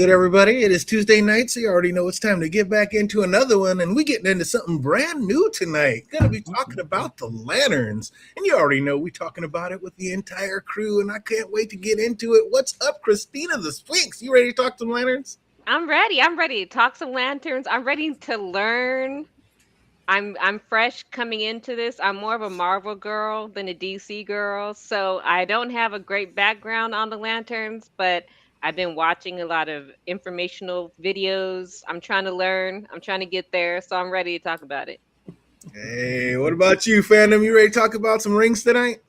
good, everybody? It is Tuesday night, so you already know it's time to get back into another one, and we're getting into something brand new tonight. Gonna be talking about the lanterns, and you already know we're talking about it with the entire crew, and I can't wait to get into it. What's up, Christina the Sphinx? You ready to talk some lanterns? I'm ready. I'm ready to talk some lanterns. I'm ready to learn. I'm fresh coming into this. I'm more of a Marvel girl than a DC girl, so I don't have a great background on the lanterns, but I've been watching a lot of informational videos. I'm trying to learn. I'm trying to get there, so I'm ready to talk about it. Hey, what about you, fandom? You ready to talk about some rings tonight?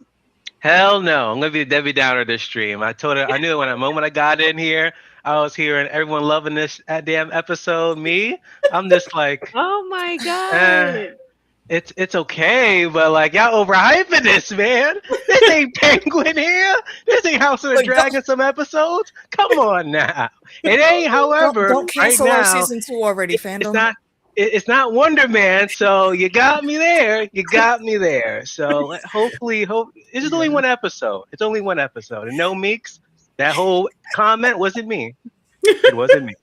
Hell no. I'm gonna be the Debbie Downer this stream. I told her I knew when the moment I got in here, I was hearing everyone loving this damn episode. Me, I'm just like, Oh my eh, god. it's okay, but like y'all overhyping this, man. This ain't Penguin here. This ain't House of the Like, Dragon. Some episodes. Come on now. It ain't. However, don't right cancel our now season 2 already, it's fandom. not. It's not Wonder Man, so you got me there. You got me there. So hopefully, it's just only one episode. It's only one episode, and no Meeks. That whole comment wasn't me. It wasn't me.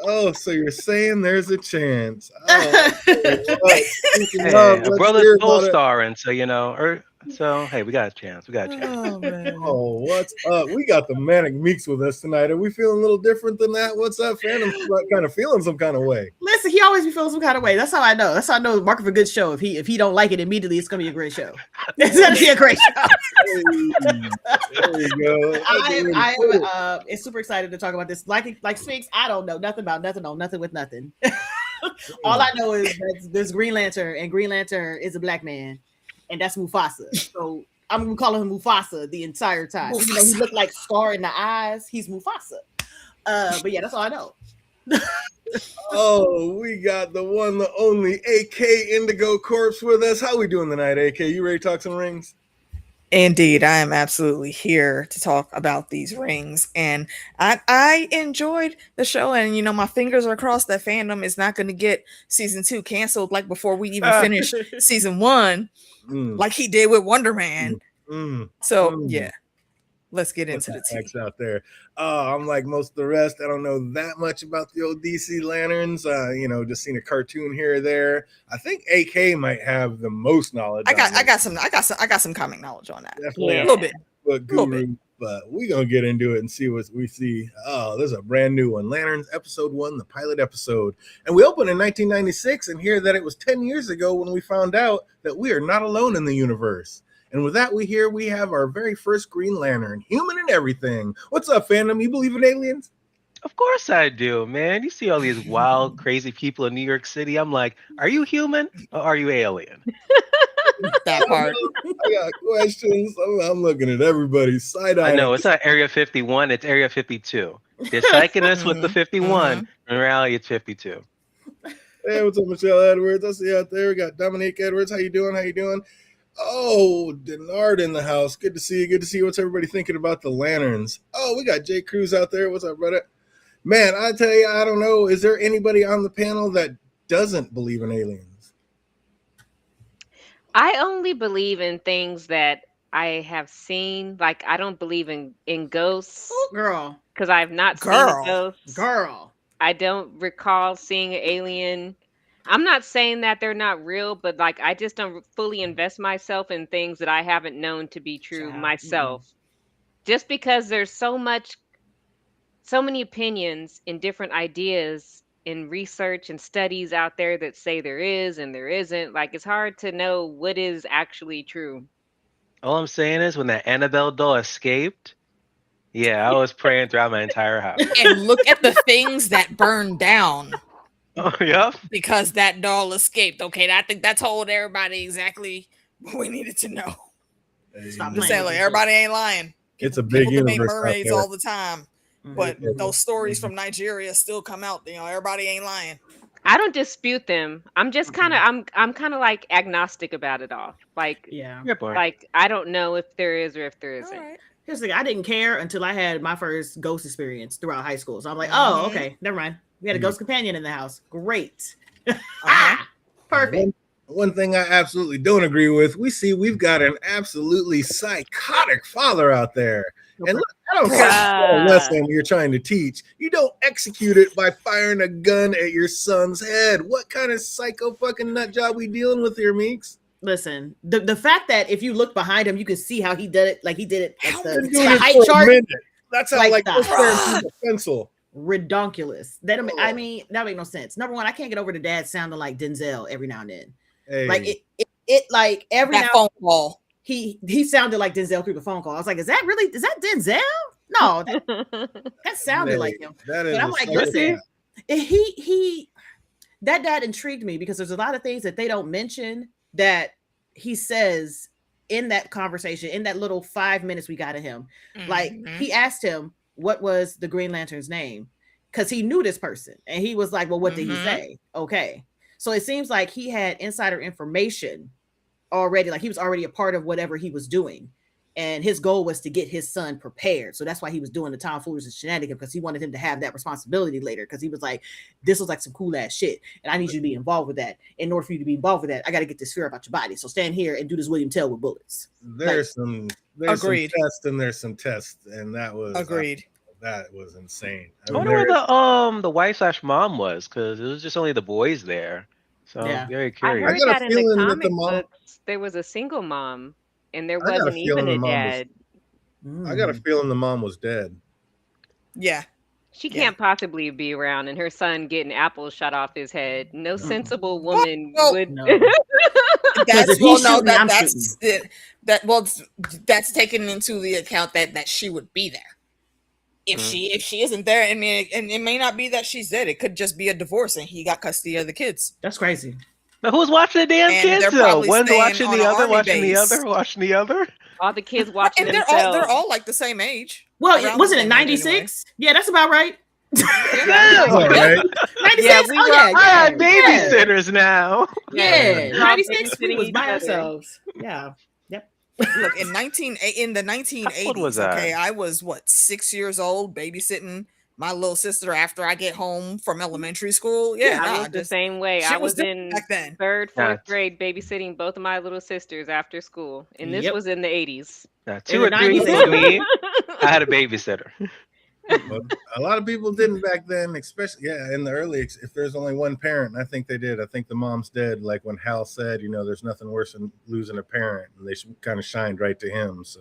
Oh, so you're saying there's a chance? Oh, Hey, a brother's co-starring, so so hey, we got a chance. We got a chance. Oh, man. Oh, what's up? We got the Manic Meeks with us tonight. Are we feeling a little different than that? What's up, fandom? Kind of feeling some kind of way. Listen, he always be feeling some kind of way. That's how I know. That's how I know market for a good show. If he don't like it immediately, it's gonna be a great show. It's gonna be a great show. There you go. I am super excited to talk about this. Like Sphinx, I don't know nothing about nothing on nothing with nothing. All I know is that there's Green Lantern, and Green Lantern is a black man, and that's Mufasa. So I'm gonna call him Mufasa the entire time. You know, he looked like Scar in the eyes. He's Mufasa. But yeah, that's all I know. Oh, we got the one, the only AK Indigo Corpse with us. How we doing tonight, AK? You ready to talk some rings? Indeed, I am absolutely here to talk about these rings, and I enjoyed the show, and my fingers are crossed that fandom is not going to get season 2 canceled like before we even finish season 1, like he did with Wonder Man. Yeah, let's get into the X out there. I'm like most of the rest. I don't know that much about the old DC lanterns. Just seen a cartoon here or there. I think AK might have the most knowledge. I got some comic knowledge on that. Definitely a little bit. But guru. But we're gonna get into it and see what we see. Oh, there's a brand new one. Lanterns episode 1, the pilot episode. And we opened in 1996 and hear that it was 10 years ago when we found out that we are not alone in the universe. And with that, we have our very first Green Lantern, human and everything. What's up, fandom? You believe in aliens? Of course I do, man. You see all these wild, crazy people in New York City. I'm like, are you human or are you alien? That part. I got questions. I'm looking at everybody's side eye. I know it's not Area 51, it's Area 52. They're psyching us with the 51. In reality, it's 52. Hey, what's up, Michelle Edwards? I see you out there. We got Dominique Edwards. How you doing? Oh, Denard in the house. Good to see you. Good to see what's everybody thinking about the lanterns. Oh, we got Jay Cruz out there. What's up, brother? Man, I tell you, I don't know. Is there anybody on the panel that doesn't believe in aliens? I only believe in things that I have seen. Like I don't believe in ghosts. Ooh, girl. Because I've not seen a ghost. Girl. I don't recall seeing an alien. I'm not saying that they're not real, but like I just don't fully invest myself in things that I haven't known to be true myself. Just because there's so many opinions and different ideas in research and studies out there that say there is and there isn't. Like it's hard to know what is actually true. All I'm saying is when that Annabelle doll escaped, yeah, I was praying throughout my entire house. And look at the things that burned down. Oh, yeah. Because that doll escaped. Okay, I think that told everybody exactly what we needed to know. Stop saying like everybody ain't lying. It's a big universe. Make mermaids all the time, but those stories from Nigeria still come out. Everybody ain't lying. I don't dispute them. I'm just kind of I'm kind of like agnostic about it all. Like like I don't know if there is or if there isn't. Right. Here's the thing, I didn't care until I had my first ghost experience throughout high school. So I'm like, oh, okay, never mind. We had a ghost companion in the house. Great. Perfect. One thing I absolutely don't agree with, we've got an absolutely psychotic father out there. And look, I don't care what lesson you're trying to teach. You don't execute it by firing a gun at your son's head. What kind of psycho fucking nut job we dealing with here, Meeks? Listen, the fact that if you look behind him, you can see how he did it. Like he did it at Been the doing it height for a chart. minute. That's how Like like that. this staring through the pencil. Redonkulous. That I mean, that make no sense. Number one, I can't get over the dad sounding like Denzel every now and then. Hey. Like it like every That now phone call. he sounded like Denzel through the phone call. I was like, is that Denzel? No, that sounded like him. That is But I'm like, listen, he that dad intrigued me because there's a lot of things that they don't mention that he says in that conversation, in that little 5 minutes we got of him. Like he asked him what was the Green Lantern's name because he knew this person, and he was like, well, what did he say? Okay, so it seems like he had insider information already, like he was already a part of whatever he was doing, and his goal was to get his son prepared. So that's why he was doing the tomfoolery and shenanigans, because he wanted him to have that responsibility later, because he was like, this was like some cool ass shit, and I need you to be involved with that. In order for you to be involved with that, I got to get this sphere about your body. So stand here and do this William Tell with bullets. There's some Agreed. tests and there's some tests, and that was Agreed. that was insane. I wonder where the wife/mom was, because it was just only the boys there. So Yeah. I'm very I curious. heard got a that in the feeling that comic the mom- books, there was a single mom, and there I got a wasn't feeling even the a mom was- dad. I got a feeling the mom was dead. Yeah. She Yeah. can't possibly be around, and her son getting apples shot off his head. No sensible woman Well, would. no. That's if well, he's no, shooting, I'm that's it. That's taken into the account that she would be there. If she isn't there, I mean, and it may not be that she's dead. It could just be a divorce, and he got custody of the kids. That's crazy. But who's watching the damn And kids they're though? probably One's staying watching on the an other, army watching the base. other, watching the other. All the kids watching And themselves. they're all like the same age. Well, Around wasn't the it same age 96? Yeah, that's about right. Yeah. All right. 96? Yeah, we oh, were yeah, I have yeah. babysitters now. Yeah, We're all 96 we babysitting was each by other. ourselves. Yeah. Look, in the 1980s, How old was I? okay, I was 6 years old babysitting my little sister after I get home from elementary school. Yeah, I nah, was the just same way. shit I was was different in back then. third, Yeah. fourth grade babysitting both of my little sisters after school, and this Yep. was in the 80s. Now, In 2 the or 3 90s, for me. I had a babysitter. But a lot of people didn't back then, especially in the early. If there's only one parent, I think they did. I think the mom's dead. Like when Hal said, there's nothing worse than losing a parent, and they kind of shined right to him. So,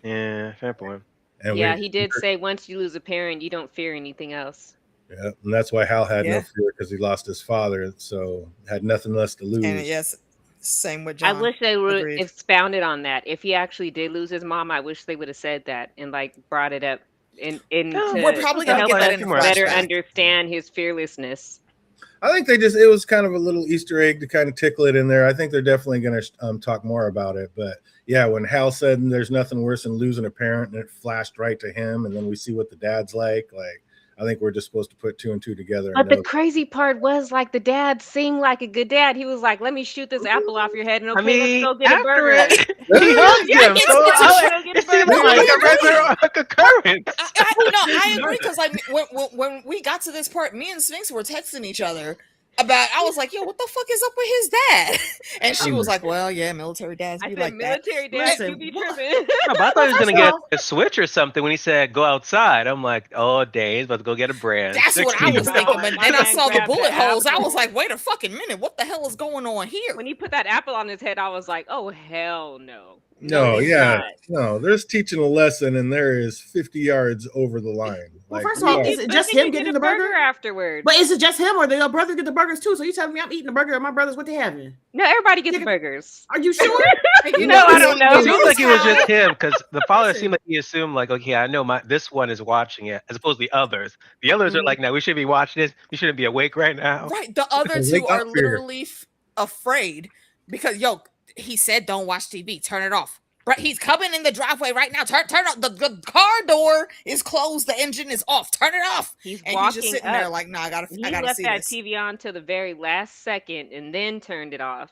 Yeah, fair point. and Yeah, he did say once you lose a parent, you don't fear anything else. Yeah, and that's why Hal had no Yeah. fear, because he lost his father, so had nothing less to lose. And yes, same with John. I wish they would Agreed. expounded on that. If he actually did lose his mom, I wish they would have said that and brought it up in No, to we're probably gonna help get that us in a better flashback. understand his fearlessness. I think it was kind of a little Easter egg to kind of tickle it in there. I think they're definitely going to talk more about it. But yeah, when Hal said there's nothing worse than losing a parent, and it flashed right to him, and then we see what the dad's like I think we're just supposed to put 2 and 2 together. But the crazy part was the dad seemed like a good dad. He was like, "Let me shoot this apple off your head, and okay, let's go get a after burger." it, he hugged Yeah, him. it's- So it's a- it seemed like a regular occurrence. I agree, because when we got to this part, me and Sphinx were texting each other about. I was like, "Yo, what the fuck is up with his dad?" And she was like, "Well, yeah, military dads I be said, like that." "Military dad, you Listen, be what- tripping." No, but I thought he was going to First get of all- a switch or something when he said, go outside. I'm like, oh, Dave, about to go get a brand. That's what I 60. was thinking, but then I saw the Grab the bullet holes. I apple. was like, "Wait a fucking minute, what the hell is going on here?" When he put that apple on his head, I was like, "Oh hell no!" No, it's yeah, not. no. There's teaching a lesson, and there is 50 yards over the line. Well, Like, first of all, yeah. is it But just then him you get getting a the burger? afterwards? But is it just him, or the brothers get the burgers too? So you telling me I'm eating a burger and my brothers, what they having? No, everybody gets Chicken- burgers. Are you sure? No, I don't know. It seems like it was Listen. just him because the father seemed like he assumed, like, okay, I know this one is watching it, as opposed to the others. The others are like, no, we should be watching this. We shouldn't be awake right now. Right, the other Because two they are got fear. literally afraid because he said, "Don't watch TV. Turn it off." Right, he's coming in the driveway right now. Turn off. The car door is closed. The engine is off. Turn it off. He's And walking he's just sitting up. there like, "No, I gotta He see left that this." TV on till the very last second and then turned it off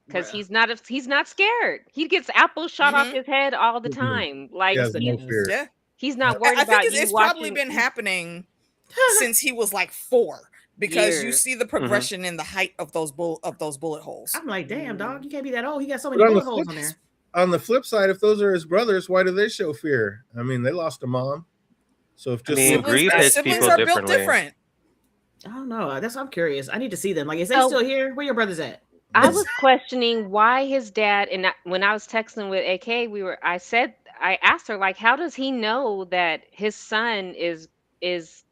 because Bruh. he's not scared. He gets apples shot off his head all the Mhm. time. Like He has no he's, fear. Yeah, he's not I worried think about it's you probably watching. been happening since he was like 4 because you Years. see the progression in the height of those bullet holes. I'm like, damn, dog, you can't be that old. He got so But many on the bullet holes flip- on there. on the flip side, if those are his brothers, why do they show fear? I mean, they lost a mom. So if just grief hits siblings people are built differently. different. I don't know. That's I'm curious. I need to see them. Like, is they So- still here? Where your brothers at? I was questioning why his dad, and when I was texting with AK, I asked her, like, how does he know that his son is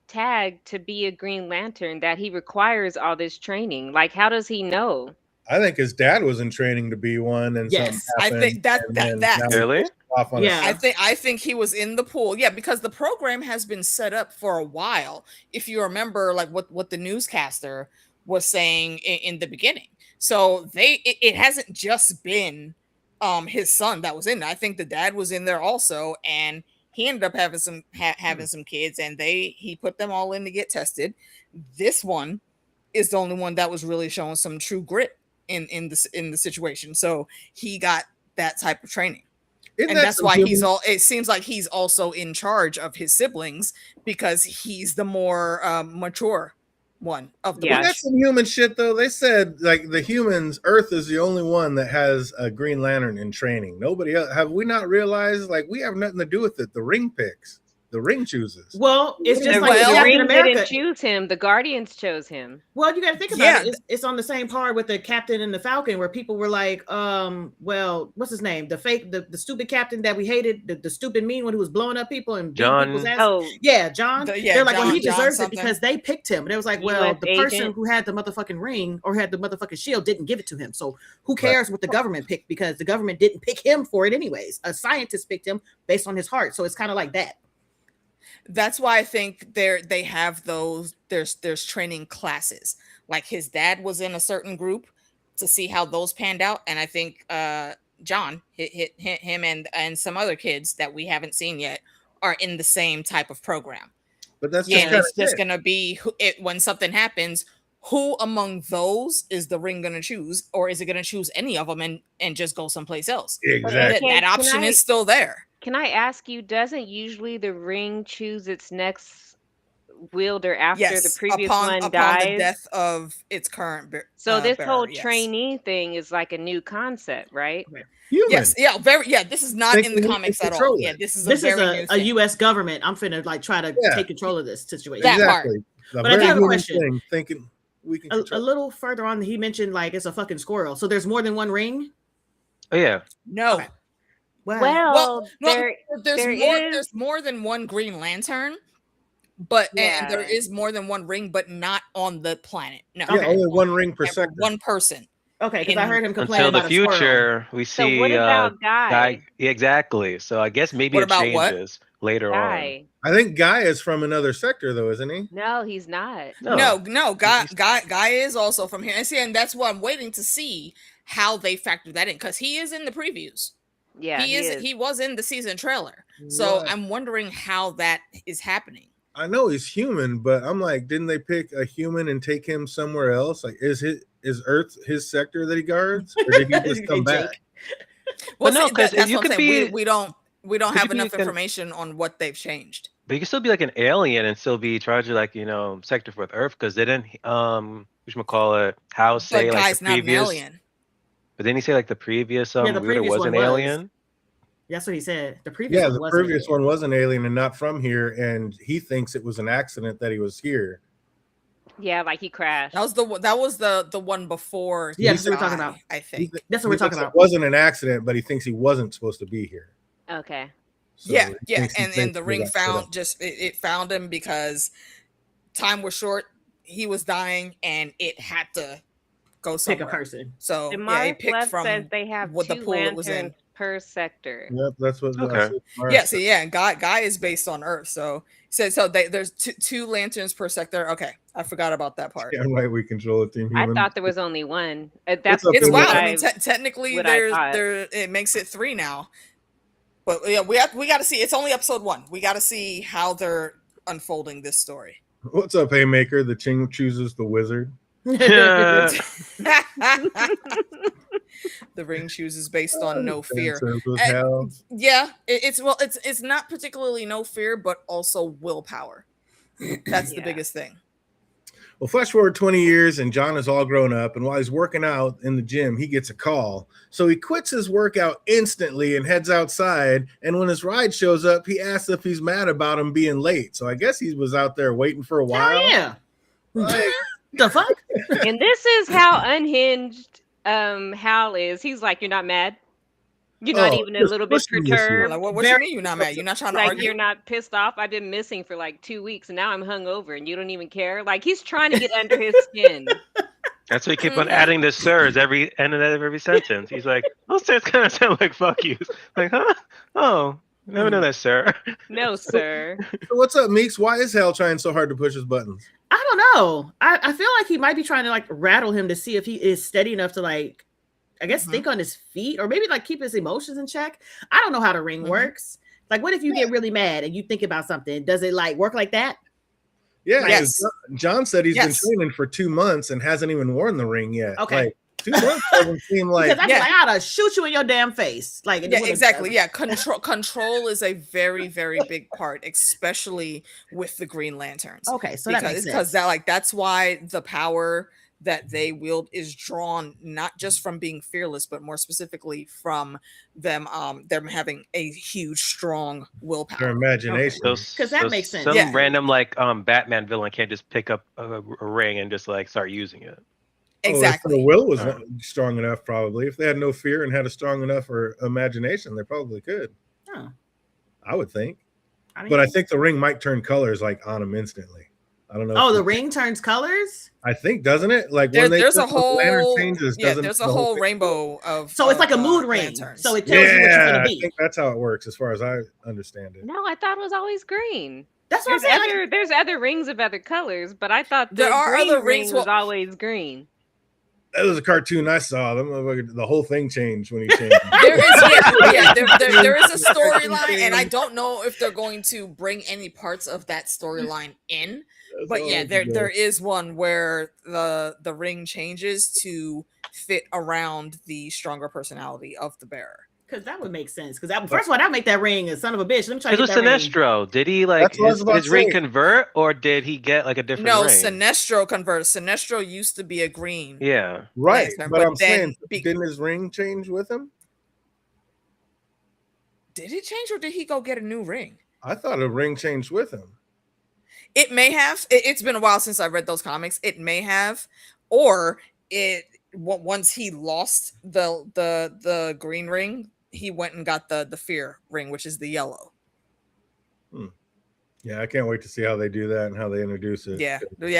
tagged to be a Green Lantern, that he requires all this training? Like, how does he know? I think his dad was in training to be one, and Yes, something I happened, think that and that then that now he's Really? off on a Yeah. I think he was in the pool. Yeah, because the program has been set up for a while. If you remember, like what the newscaster was saying in the beginning. So it hasn't just been his son that was in there. I think the dad was in there also, and he ended up having some kids, and he put them all in to get tested. This one is the only one that was really showing some true grit in the situation. So he got that type of training. Isn't And that that's some why human- it seems like he's also in charge of his siblings because he's the more mature one of the Yeah. Isn't that some human shit though? They said like the humans, Earth is the only one that has a Green Lantern in training. Nobody else. Have we not realized like we have nothing to do with it? The Ring picks, the Ring chooses. Well, it's just The like Well, Captain Ring America. didn't choose him. The Guardians chose him. Well, you got to think about Yeah. it. It's on the same par with the Captain and the Falcon, where people were like, well, what's his name? The stupid captain that we hated, the stupid mean one who was blowing up people and beating John- people's ass. Oh, Yeah, John. Yeah, They're like, well, he John deserves it something. because they picked him. And it was like, well, US the person agent. who had the motherfucking ring or had the motherfucking shield didn't give it to him. So who cares what the government picked, because the government didn't pick him for it anyways. A scientist picked him based on his heart. So it's kind of like that. That's why I think they have those there's training classes. Like his dad was in a certain group to see how those panned out, and I think John hit him and some other kids that we haven't seen yet are in the same type of program. But that's just And kind it's just gonna be when something happens, who among those is the Ring gonna choose, or is it gonna choose any of them and just go someplace else? exactly. Okay, That option is still there. Can I ask you, doesn't usually the Ring choose its next wielder after the previous one upon dies? the death of its current So this bearer, whole yes. trainee thing is like a new concept, right? Human. Yes, yeah, very, yeah. This is not in Thinking the we can comics at all. control Yeah, it. this is This a is very new a thing. U.S. government. I'm finna like try to Yeah. take control of this situation. That part. Exactly. A But I do very have a human question. thing, thinking we can A control. little further on, he mentioned like it's a fucking squirrel. So there's more than one ring. Oh yeah. No, Okay. Wow. Well, no, there there's is- more than one Green Lantern, but and there Yeah. is more than one ring, but not on the planet. No, Yeah, only one ring per Ever sector. one person. Okay, because I heard him complain Until the about a squirrel. future, we so see what about Guy? Yeah, exactly. So I guess maybe What it about what? changes later Guy. I think Guy is from another sector, though, isn't he? No, he's not. on. No, guy is also from here. And see, and that's what I'm waiting to see how they factor that in, because he is in the previews. Yeah, He was in the season trailer. So Right. I'm wondering how that is happening. I know he's human, but I'm like, didn't they pick a human and take him somewhere else? Like, is Earth his sector that he guards, or did he just come Jake. back? Well, no, see, 'cause that's you what I'm could saying. be- We don't could have you be enough con- information on what they've changed. But you can still be like an alien and still be charged with like, sector for Earth, because they didn't whatchamacallit, House say But like Guy's the not an previous, alien. but didn't he say like the previous the wielder previous was one an was. alien? That's what he said. The previous Yeah, one the wasn't previous it? one was an alien and not from here, and he thinks it was an accident that he was here. Yeah, like he crashed. That was the one before. Yeah, that's what we're talking about. I He think. th- That's what he we're talking thinks about. It wasn't an accident, but he thinks he wasn't supposed to be here. Okay. So Yeah, he yeah, thinks he and thinks the he ring got set up. found it found him because time was short. He was dying, and it had to go Pick somewhere. a person. So yeah, Demar it picked Left from says they have what the two pool it was in. lanterns per sector. Yep, that's what. Okay. Yeah, so yeah, and Guy is based on Earth. So there's two lanterns per sector. Okay, I forgot about that part. Yeah, right. We control a team. I Human. thought there was only one. That's up, It's What wild. I I- mean, technically, what I thought. it makes it 3 now. But yeah, we got to see. It's only episode 1. We got to see how they're unfolding this story. What's up, Haymaker? The Ching chooses the wizard. The ring chooses based on no fear. Dances with And- hell. Yeah, it's not particularly no fear, but also willpower. That's the Yeah. biggest thing. Well, flash forward 20 years, and John is all grown up. And while he's working out in the gym, he gets a call. So he quits his workout instantly and heads outside. And when his ride shows up, he asks if he's mad about him being late. So I guess he was out there waiting for a while. Hell yeah. Like, The fuck? And this is how unhinged Hal is. He's like, you're not mad? You're not even a just little bit pushing this perturbed? Like, what you mean you're not mad? You're not trying to Like, argue? you're not pissed off? I've been missing for like 2 weeks, and now I'm hungover, and you don't even care? Like, he's trying to get under his skin. That's why he keep on adding the sirs every end of every sentence. He's like, those sirs kind of sound like fuck you. Like, huh? Oh, never know that, sir. No, sir. So what's up, Meeks? Why is Hal trying so hard to push his buttons? I don't know. I feel like he might be trying to like rattle him to see if he is steady enough to like, I guess, think on his feet or maybe like keep his emotions in check. I don't know how the ring works. Like, what if you get really mad and you think about something? Does it like work like that? Yeah, Yes. John said he's Yes. been training for 2 months and hasn't even worn the ring yet. Okay. Like, 2 months doesn't seem like. Because I feel Yeah. like I ought to shoot you in your damn face. Like, Yeah, exactly. Yeah, control is a very, very big part, especially with the Green Lanterns. Okay, so that makes sense. Because that's why the power that they wield is drawn not just from being fearless, but more specifically from them having a huge, strong Their willpower. imagination. Because that makes sense. Some Yeah. random like Batman villain can't just pick up a ring and just like start using it. Exactly. If the will was strong enough, probably. If they had no fear and had a strong enough or imagination, they probably could. Huh. I would think. I mean, But I think the ring might turn colors like on them instantly. I don't know. oh, if the ring turns colors? I think, doesn't it? Like when There's a the lantern whole changes, yeah, doesn't there's a the whole thing- rainbow of So it's like a mood ring. lanterns. So it tells you what you're Yeah, going I to be. think that's how it works, as far as I understand it. No, I thought it was always green. That's what I'm saying. Like, There's other rings of other colors, but I thought the There are green other ring rings, was well- always green. That was a cartoon I saw. The whole thing changed when he changed. There is a storyline, and I don't know if they're going to bring any parts of that storyline in. But yeah, there is one where the ring changes to fit around the stronger personality of the bearer. because that would make sense. Because first of all, that make that ring a son of a bitch. Let me try It to was get that ring. Sinestro. Did he like That's what I was about his to ring say. convert, or did he get like a different No, ring? Sinestro converts. Sinestro used to be a green. Yeah. Right, Lantern, but but I'm saying, then didn't his ring change with him? Did it change or did he go get a new ring? I thought a ring changed with him. It may have. It's been a while since I read those comics. It may have, or once he lost the green ring, he went and got the fear ring, which is the yellow. Yeah, I can't wait to see how they do that and how they introduce it. Yeah. We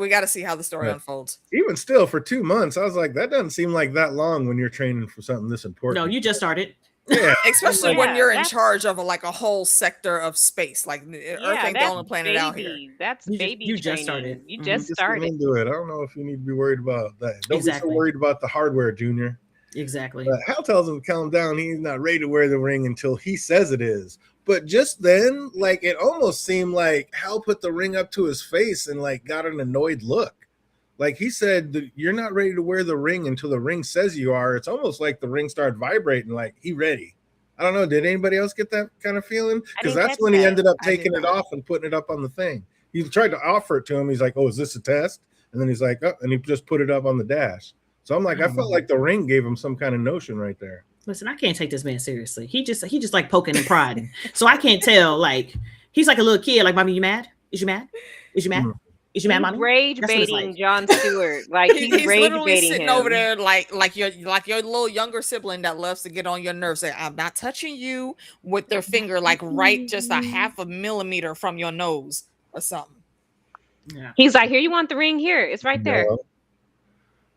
got to see how the story Yeah. unfolds. Even still, for 2 months, I was like, that doesn't seem like that long when you're training for something this important. No, you just started. Yeah, Especially Yeah, when you're in that's- charge of a whole sector of space. Like Earth ain't the that's only planet out here. That's You just- baby you just training. started. You Mhm. just just get started. into it. I don't know if you need to be worried about that. Don't be Exactly. so worried about the hardware, Junior. Exactly. But Hal tells him to calm down. He's not ready to wear the ring until he says it is. But just then, like, it almost seemed like Hal put the ring up to his face and like got an annoyed look. Like he said, that you're not ready to wear the ring until the ring says you are. It's almost like the ring started vibrating, like he ready. I don't know. Did anybody else get that kind of feeling? I Because didn't that's get when he that. ended up I did taking it not. off and putting it up on the thing. He tried to offer it to him. He's like, "Oh, is this a test?" And then he's like, "Oh," and he just put it up on the dash. So I'm like, I felt like the ring gave him some kind of notion right there. Listen, I can't take this man seriously. He just like poking and prodding. So I can't tell. Like he's like a little kid. Like, mommy, you mad? Is you mad? Is you mad? Mhm. Is you mad, He's mommy? rage That's what it's baiting like. John Stewart. Like he's rage literally baiting sitting him. over there like your little younger sibling that loves to get on your nerves. Say, I'm not touching you with their finger like right just a half a millimeter from your nose or something. Yeah. He's like, here, you want the ring? Here, it's right there. Yellow.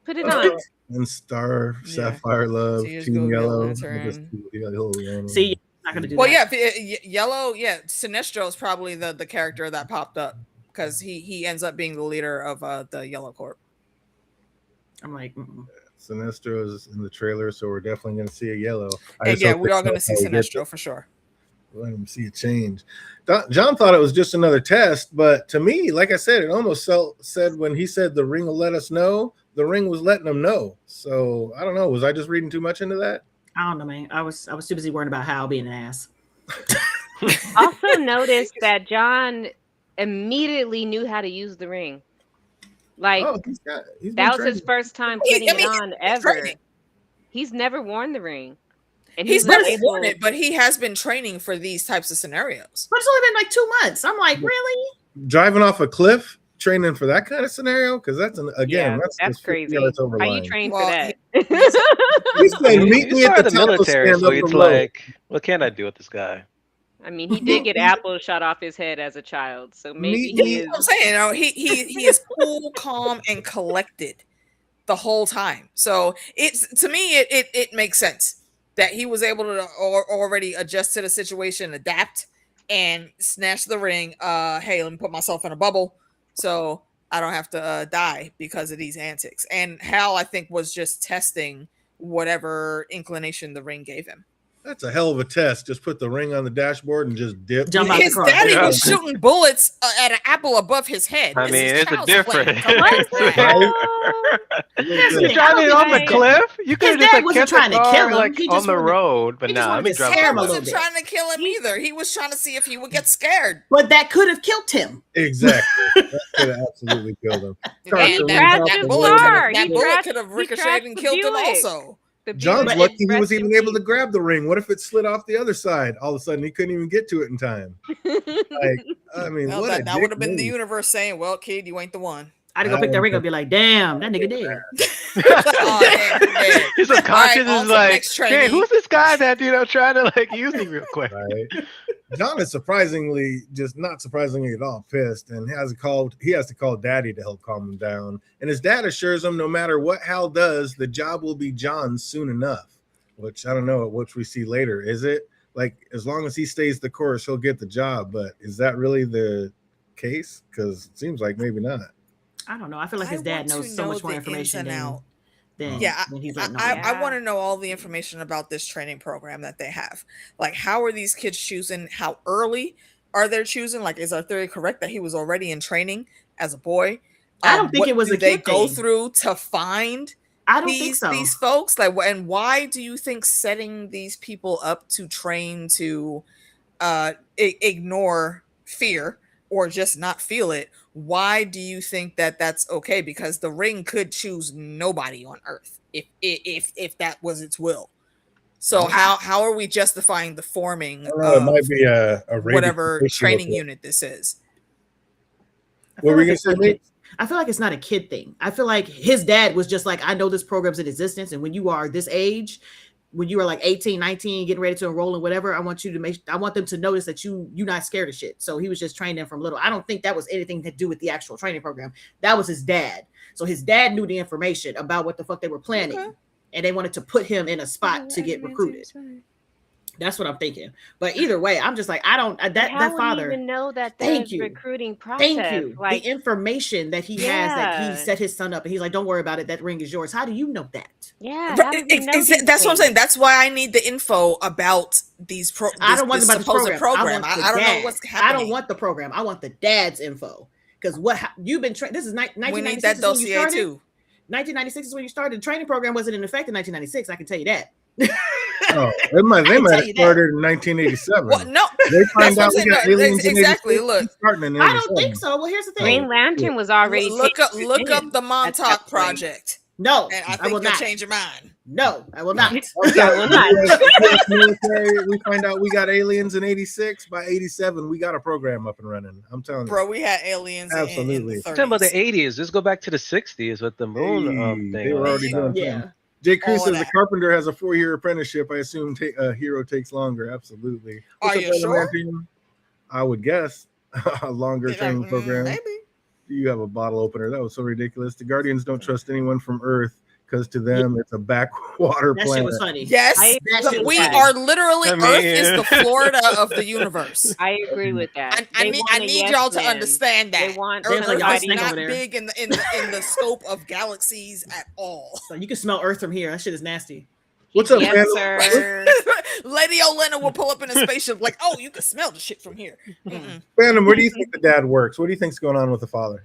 Put it on. And Star, Yeah. Sapphire Love, Tears Team go Yellow. Lantern. See, you're not gonna do Well, that. yeah, yellow. Yeah, Sinestro is probably the character that popped up because he ends up being the leader of the Yellow Corp. I'm like, mm-mm. Sinestro is in the trailer, so we're definitely going to see a yellow. I And just yeah, hope we they are going know to see how he gets Sinestro for sure. Let him see a change. John thought it was just another test, but to me, like I said, it almost said when he said the ring will let us know, the ring was letting them know. So I don't know. Was I just reading too much into that? I don't know, man. I was too busy worrying about Hal being an ass. Also noticed that John immediately knew how to use the ring. Like Oh, he's been that was his training. first time I putting it mean, on he's ever. training. He's never worn the ring, and He's he was never worn able. it, but he has been training for these types of scenarios. But it's only been like 2 months. I'm like, really? Driving off a cliff, training for that kind of scenario, because that's Yeah, that's that's just 50 crazy. yards over How you line. train Well, for that? He's saying, meet He's me at part the of the top of military, stand so up the it's road. like, what can I do with this guy? I mean, he did get apples shot off his head as a child, so maybe Meet he me- is. I'm saying, you know, he is cool, calm, and collected the whole time. So it's to me, it makes sense that he was able to already adjust to the situation, adapt, and snatch the ring. Hey, let me put myself in a bubble so I don't have to die because of these antics. And Hal, I think, was just testing whatever inclination the ring gave him. That's a hell of a test. Just put the ring on the dashboard and just dip. Jump out the His car. daddy Yeah. was shooting bullets at an apple above his head. I This mean, is it's a child's play. difference. Come on, What? man. You're driving off a cliff. You could have His just dad like wasn't kept the trying to car kill him. like He on just the wanted- road. But he just nah, let wanted me to drive scare off him a a little Wasn't bit. trying to kill him either. He was trying to see if he would get scared. But that could have killed him. Exactly. That could have absolutely killed him. And He crashed his car. He bullet could have crashed ricocheted and the killed him Buick. also. The John's Buick lucky he rest was in even able to peace. grab the ring. What if it slid off the other side? All of a sudden, he couldn't even get to it in time. Like, I mean, Well, what that would have been the universe saying, "Well, kid, you ain't the one." I'd go pick that ring up and be like, damn, that nigga dead. Oh, damn, damn. His subconscious All right, on is to the like, next man, trainee. who's this guy that trying to like use me real quick? Right. John is surprisingly, just not surprisingly at all, pissed, and he has to call Daddy to help calm him down. And his dad assures him, no matter what Hal does, the job will be John's soon enough. Which I don't know, which we see later. Is it like as long as he stays the course, he'll get the job? But is that really the case? Because it seems like maybe not. I don't know. I feel like his I dad want to knows so know much more the ins information and than, out. than, Yeah, than he's letting I on. want to know all the information about this training program that they have. Like, how are these kids choosing? How early are they choosing? Like, is our theory correct that he was already in training as a boy? I don't think what it was do a they kid go thing. through to find I don't think so. these folks? Like, and why do you think setting these people up to train to ignore fear or just not feel it? Why do you think that that's okay? Because the ring could choose nobody on Earth if that was its will. So how are we justifying the forming I don't know, it of might be a whatever rated training issue. unit this is? What were you it's gonna not say, a kid- I feel like it's not a kid thing. I feel like his dad was just like, I know this program's in existence, and when you are this age, when you are like 18, 19, getting ready to enroll in whatever, I want them to notice that you're not scared of shit. So he was just training them from little. I don't think that was anything to do with the actual training program. That was his dad. So his dad knew the information about what the fuck they were planning. Okay. And they wanted to put him in a spot to get recruited. That's what I'm thinking. But either way, I'm just like, I don't. That How father. would he even know that Thank there's you. recruiting process? Thank you. Like the information that he has that he Yeah. set his son up, and he's like, "Don't worry about it. That ring is yours." How do you know that? yeah, But how does he know these that's what I'm things? saying. That's why I need the info about these I don't want this about this supposed program. program. I, want the I don't know dad. what's happening. I don't want the program. I want the dad's info. Because you've been this is We 1996 need that is when you dossier started. too. 1996 is when you started. The training program wasn't in effect in 1996. I can tell you that. Oh, they might tell have you that. started in 1987. Well, no, They find That's out what we I'm got saying. aliens in Exactly, 86, look. he's starting in I don't 87. think so. Well, here's the thing. Green Lantern was already look up taken the at Montauk that point. Project, No, and I I think will you'll not. change your mind. No, I will not. Okay, I will not. US military, we find out we got aliens in 86. By 87, we got a program up and running. I'm telling you. Bro, we had aliens in Absolutely. the 30s. Talking about the 80s. Let's go back to the 60s with the moon Hey, thing. they were and already stuff. doing Yeah. Jay Cruz All says the that. carpenter has a 4-year apprenticeship. I assume a hero takes longer. Absolutely. Are What's up, you Brother sure? Matthew? I would guess a longer You're training like, program. maybe. You have a bottle opener. That was so ridiculous. The Guardians don't trust anyone from Earth because to them it's a backwater That shit planet. was funny. Yes, That shit was we funny. are literally I mean, Earth is the Florida of the universe. I agree with that. I They need want a need yes y'all to man. understand that They want They Earth was like, is "Y'all somebody. stink not over there." big in the scope of galaxies at all. So you can smell Earth from here. That shit is nasty. What's up, Yes, man? sir. Lady Olenna will pull up in a spaceship like, oh, you can smell the shit from here. Mm-mm. Phantom, where do you think the dad works? What do you think's going on with the father?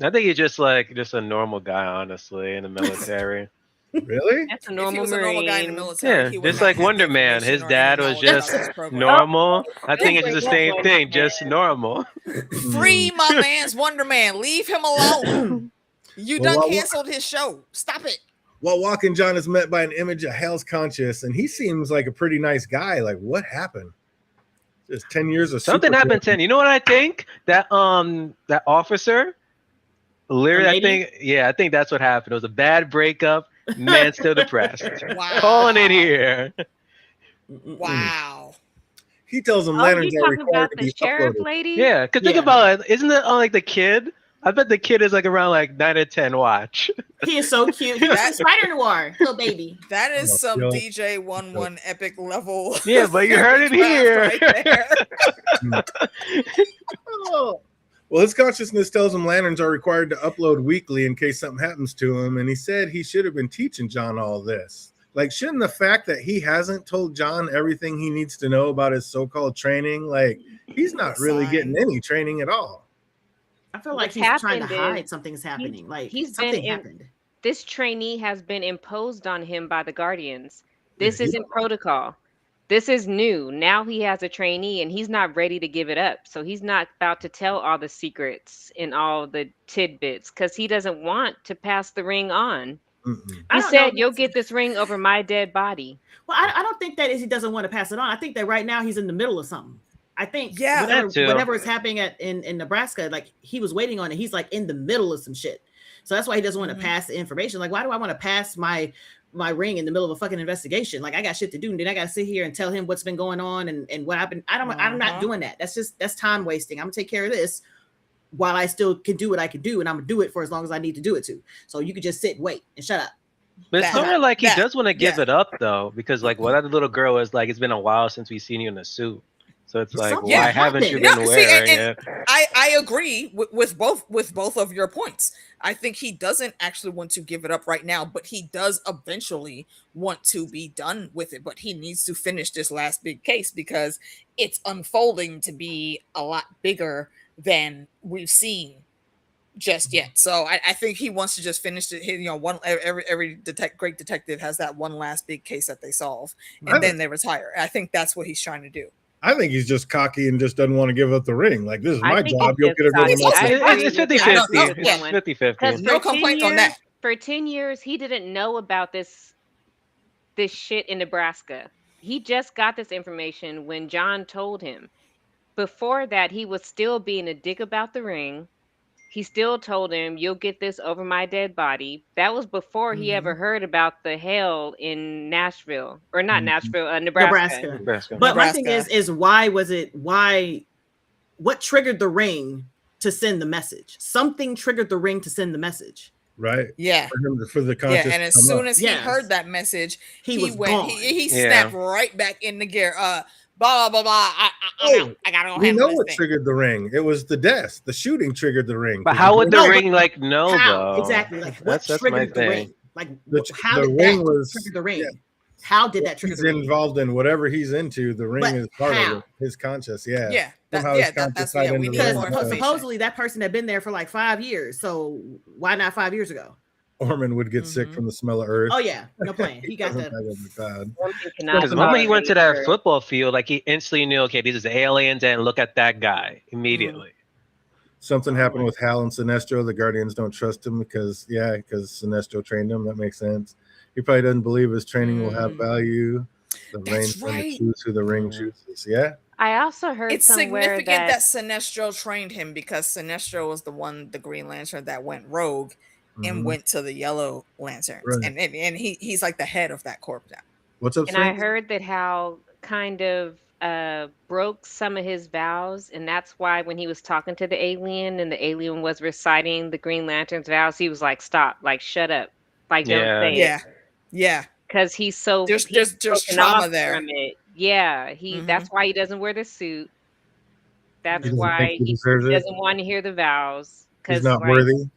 I think he's just a normal guy, honestly, in the military. Really? That's a If he normal was a normal guy in the Marine. military, Yeah, he would just not like have Wonder the Man. His information or dad any was knowledge just about this program. normal. I think it's Wait, the what same Wonder thing, Man? just normal. Free my man's Wonder Man. Leave him alone. You Well, done while- canceled his show. Stop it. While walking, John is met by an image of Hal's conscious, and he seems like a pretty nice guy. Like, what happened? Just 10 years of Something super happened good- 10. You know what I think? That officer, literally, I think that's what happened. It was a bad breakup. Man still depressed. Wow. Calling it here. Wow. He tells them Oh, lanterns you are talking required about to the be sheriff uploaded. lady? Yeah, because think Yeah. about it. Isn't it like the kid? I bet the kid is like around like 9 or 10. Watch. He is so cute. He looks like Spider Noir, little baby. That is Oh, some yo. DJ11 epic level. Yeah, but you heard it here. Right there. Oh, Well, his consciousness tells him lanterns are required to upload weekly in case something happens to him. And he said he should have been teaching John all this. Like, shouldn't the fact that he hasn't told John everything he needs to know about his so-called training, like, he's not really Sign. getting any training at all. I feel like What's he's trying to happened hide is something's happening. Like he's something been in- happened. This trainee has been imposed on him by the Guardians. This Yeah, he- isn't protocol. This is new. Now he has a trainee and he's not ready to give it up. So he's not about to tell all the secrets and all the tidbits because he doesn't want to pass the ring on. Mm-mm. I He don't know said, if "You'll it's- get this ring over my dead body." Well, I don't think that is he doesn't want to pass it on. I think that right now he's in the middle of something. I think Yeah. whatever, That too. whatever is happening in Nebraska, like he was waiting on it. He's like in the middle of some shit. So that's why he doesn't want to Mhm. pass the information. Like, why do I want to pass my ring in the middle of a fucking investigation? Like, I got shit to do, and then I got to sit here and tell him what's been going on and what I've been. I'm Uh-huh. not doing that. That's time wasting. I'm gonna take care of this while I still can do what I can do, and I'm gonna do it for as long as I need to do it to. So you could just sit and wait and shut up. But it's That- sort of like he that- does want to give yeah. it up though, because like what other little girl is like, it's been a while since we've seen you in a suit. So it's like, Something why haven't you happened. been Yeah, see, wearing and- it? I agree with both of your points. I think he doesn't actually want to give it up right now, but he does eventually want to be done with it. But he needs to finish this last big case because it's unfolding to be a lot bigger than we've seen just yet. So I think he wants to just finish it. You know, every great detective has that one last big case that they solve, and I- then they retire. I think that's what he's trying to do. I think he's just cocky and just doesn't want to give up the ring. Like, this is I my think job. it's You'll just get it over cocky. my I head. agree It's with 50-50. that. Yeah. It's 50-50. Because No complaints on that. For 10 years, he didn't know about this shit in Nebraska. He just got this information when John told him. Before that, he was still being a dick about the ring. He still told him, "You'll get this over my dead body." That was before he ever heard about the hell in Nashville, or not Mhm. Nashville, Nebraska. Nebraska. But my thing Nebraska. is what triggered the ring to send the message? Something triggered the ring to send the message. Right. Yeah. For the conscious. Yeah, and as to come soon up. as he Yes. heard that message, He was went. gone. He Yeah. snapped right back in the gear. Blah blah blah. I'm Oh, out. I gotta go we handle know this what thing. triggered the ring. It was the death. The shooting triggered the ring. But how would the No, but ring like know How though? exactly? Like what That's my triggered the thing. ring? Like The- how the did ring that was- trigger the ring? yeah. How did that trigger He's the ring? involved in whatever he's into. The ring But is part how? of it. His conscious. Yeah. Yeah, Somehow his conscious that's tied yeah. We into need the Because more ring. information. supposedly that person had been there for like 5 years. So why not 5 years ago? Orman would get sick Mhm. from the smell of earth. Oh yeah, no plan. He got that. Oh my God. Because the moment he went to that football field, like he instantly knew, okay, these is aliens, and look at that guy immediately. Something happened with Hal and Sinestro. The Guardians don't trust him because Sinestro trained him. That makes sense. He probably doesn't believe his training will have value. The That's rain right. choose who the ring chooses. Yeah. I also heard It's somewhere significant that that Sinestro trained him because Sinestro was the Green Lantern that went rogue and Mhm. went to the Yellow Lanterns, Right. and he's like the head of that corp now. What's up, and I Frank? heard that Hal kind of broke some of his vows, and that's why when he was talking to the alien and the alien was reciting the Green Lantern's vows, he was like, "Stop, like shut up, like don't Yeah. say it," Yeah, yeah. because he's so There's he's broken trauma off there. from it. Yeah, that's why he doesn't wear the suit. That's He doesn't why think he he deserves it? doesn't want to hear the vows. He's not worthy.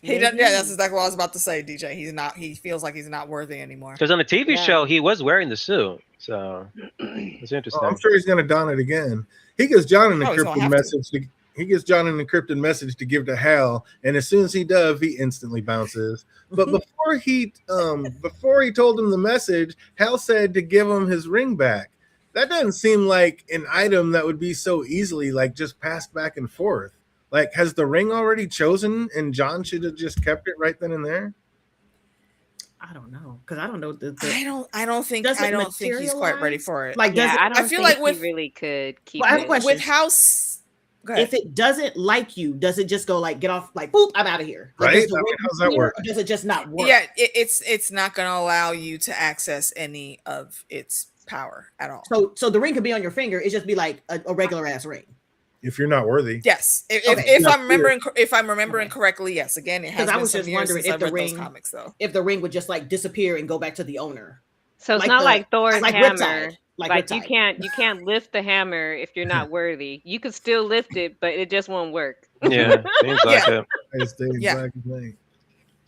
He doesn't. Yeah, that's exactly what I was about to say, DJ. He's not. He feels like he's not worthy anymore. Because on the TV Yeah. show, he was wearing the suit, so it's interesting. Oh, I'm sure he's going to don it again. He gives John an Oh, he's gonna encrypted have to. message. He gives John an encrypted message to give to Hal, and as soon as he does, he instantly bounces. But before he told him the message, Hal said to give him his ring back. That doesn't seem like an item that would be so easily like just passed back and forth. Like, has the ring already chosen, and John should have just kept it right then and there? I don't know because I don't know the I don't think Does it he's quite ready materialize? for it. Like, does Yeah, it, I don't feel think like he with- really could keep Well, I have a it. question. with house. Go ahead. if it doesn't like you, does it just go like get off like boop? I'm out of here. Like, Right? does the I mean, ring how's that disappear, work? or does it just not work? Yeah, it's not going to allow you to access any of its power at all. So the ring could be on your finger. It just be like a regular ass ring. If you're not worthy, Yes, if Yeah, I'm remembering correctly, yes. Again, it has 'Cause I been was some just years wondering since if I've the read those ring- comics, though. If the ring would just like disappear and go back to the owner, So it's like not the- like Thor's like hammer. Riptide. Like you Riptide. can't lift the hammer if you're not worthy. You could still lift it, but it just won't work. Yeah, seems like it. I stay Yeah. black and white.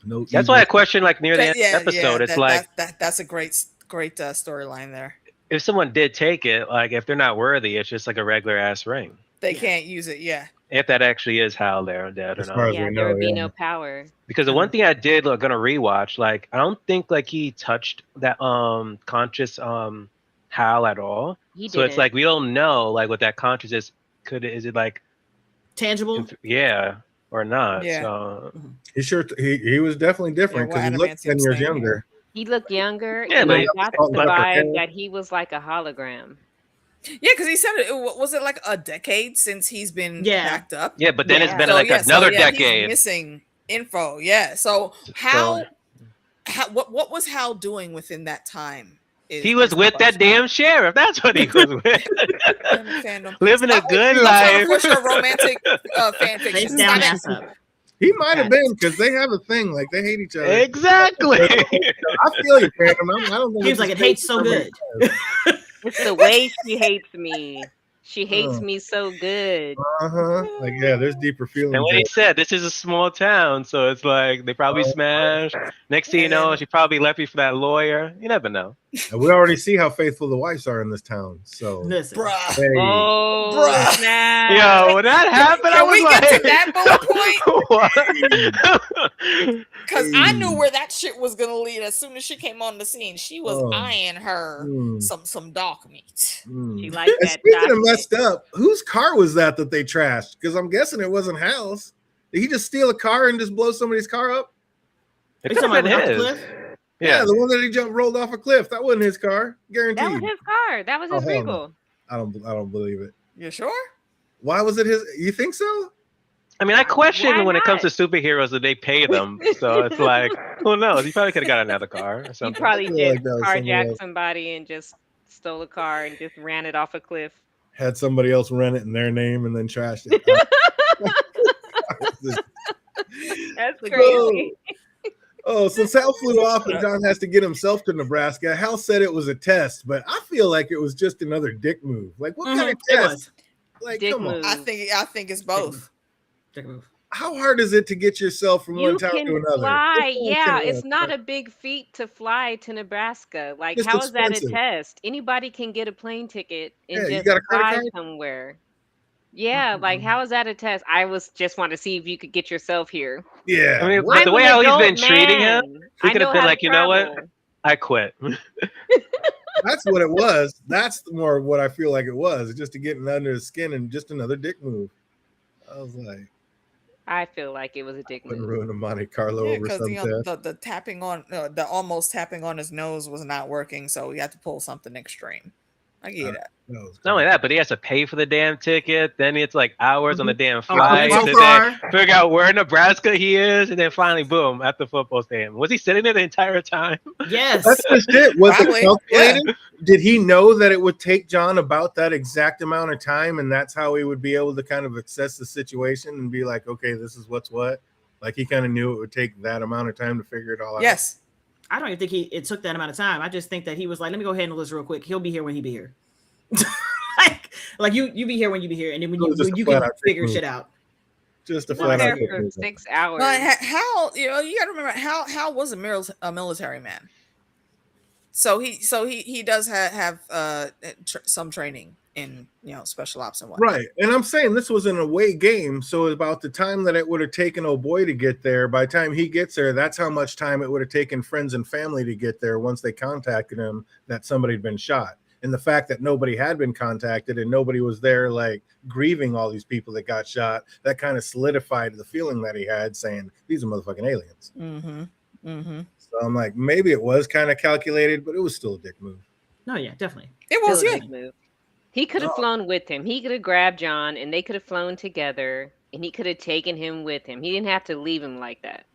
No, That's why I question like near the end of Yeah, the episode. yeah, It's like that's a great storyline there. if someone did take it, like if they're not worthy, it's just like a regular ass ring. They Yeah. can't use it. Yeah, If that actually is how they're dead or As far not. as Yeah, we there know, would be yeah. no power. Because the one thing I did like gonna rewatch, like I don't think like he touched that conscious Hal at all. He So it's didn't. like we don't know like what that conscious is. Is it like tangible. yeah or not? Yeah. So he was definitely different Yeah, because what he looked 10 Adamantium's years saying younger. He looked younger. Yeah, and but I he- got Oh, the Dr. vibe Harold. that he was like a hologram. yeah, because he said it. Was it like a decade since he's been Yeah. backed up? yeah, but then it's Yeah. been So, like yeah, another he's decade. missing info. Yeah. So what was Hal doing within that time? He was with that damn sheriff. That's what he was with. fandom. Living a Stop it. good You're trying to life. push your romantic fan Face fiction. down, Stop it. ass up. He might have been because they have a thing like they hate each other. Exactly. I feel you, Phantom. I don't think He was it's like, it just- hates so good. It's the way she hates me. She hates Oh. me so good. Like, yeah, there's deeper feelings. And what he said, this is a small town, so it's like they probably smashed. Next thing you know, she probably left you for that lawyer. You never know. And we already see how faithful the wives are in this town. So, Listen, Bruh. hey, Oh, Bruh. snap. Yo, when that happened, I Can was we like, get to that bullet point? what? Because I knew where that shit was gonna lead as soon as she came on the scene. She was Oh. eyeing her mm, some dark meat. mm. She liked And that. speaking of chocolate. messed up, whose car was that they trashed? Because I'm guessing it wasn't Hal's. Did he just steal a car and just blow somebody's car up? It you could talking have about been off the his. cliff? Yeah, the one that he rolled off a cliff. That wasn't his car, guaranteed. That was his car. That was his Oh, hell no. vehicle. I don't believe it. You sure? Why was it his? You think so? I mean, I question Why when it comes to not? superheroes that they pay them. So it's like, who knows? He probably could have got another car or He something. probably feel did like that was someone carjack else. somebody and just stole a car and just ran it off a cliff. Had somebody else rent it in their name and then trashed it. That's Like, crazy. Oh, since Hal flew off and John has to get himself to Nebraska, Hal said it was a test, but I feel like it was just another dick move. Like, what kind of Mhm, it test? was. Like, Dick come on. move. I think it's both. Check a move. How hard is it to get yourself from You one town can to another? fly. Yeah, Okay, it's not a big feat to fly to Nebraska. Like, Just how is that a expensive. test? Anybody can get a plane ticket and Yeah, you just got a credit fly card? somewhere. Yeah, like how is that a test? I was just want to see if you could get yourself here. Yeah. I mean, what? but the I'm way an how he's adult been treating him, man. he I could have know been how to like, you know what? travel. I quit. That's what it was. That's more what I feel like it was. It's just to get under his skin and just another dick move. I was like, I feel like it was a dick wouldn't move. ruin a Monte Carlo Yeah, over because some test. the tapping on the almost tapping on his nose was not working, so we had to pull something extreme. I get that. That was Not only crazy. that, but he has to pay for the damn ticket. Then it's like hours on the damn Oh, flight so to far. then figure out where in Nebraska he is, and then finally, boom, at the football stadium. Was he sitting there the entire time? Yes. That's just it. Was Probably, it calculated? Did he know that it would take John about that exact amount of time, and that's how he would be able to kind of assess the situation and be like, okay, this is what's what? Like he kind of knew it would take that amount of time to figure it all out. Yes. I don't even think it took that amount of time. I just think that he was like, let me go handle this real quick. He'll be here when he be here. like you be here when you be here, and then when It was you just when a you can flat-out dick figure move. shit out. Just a Well, flat there out. for 6 hours. But Hal, you got to remember Hal was a military man, so he does have some training in special ops and whatnot. Right. And I'm saying this was an away game. So about the time that it would have taken oh boy to get there, by the time he gets there, that's how much time it would have taken friends and family to get there once they contacted him that somebody had been shot. and the fact that nobody had been contacted and nobody was there like grieving all these people that got shot, that kind of solidified the feeling that he had, saying these are motherfucking aliens. So I'm like, maybe it was kind of calculated, but it was still a dick move. No, yeah, definitely. It was, Still a yeah. big move. He could have flown with him. He could have grabbed John and they could have flown together and he could have taken him with him. He didn't have to leave him like that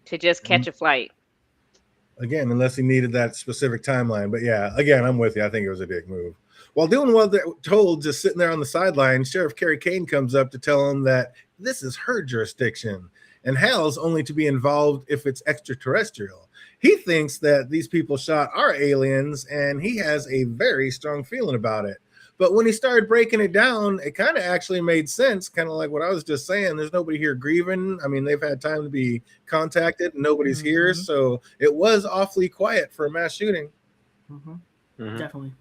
to just catch a flight. Again, unless he needed that specific timeline. But yeah, again, I'm with you. I think it was a dick move. While doing what they're told, just sitting there on the sideline, Sheriff Carrie Kane comes up to tell him that this is her jurisdiction and Hal's only to be involved if it's extraterrestrial. He thinks that these people shot are aliens and he has a very strong feeling about it. But when he started breaking it down, it kind of actually made sense, kind of like what I was just saying. There's nobody here grieving. I mean, they've had time to be contacted. Nobody's here. So it was awfully quiet for a mass shooting. Definitely.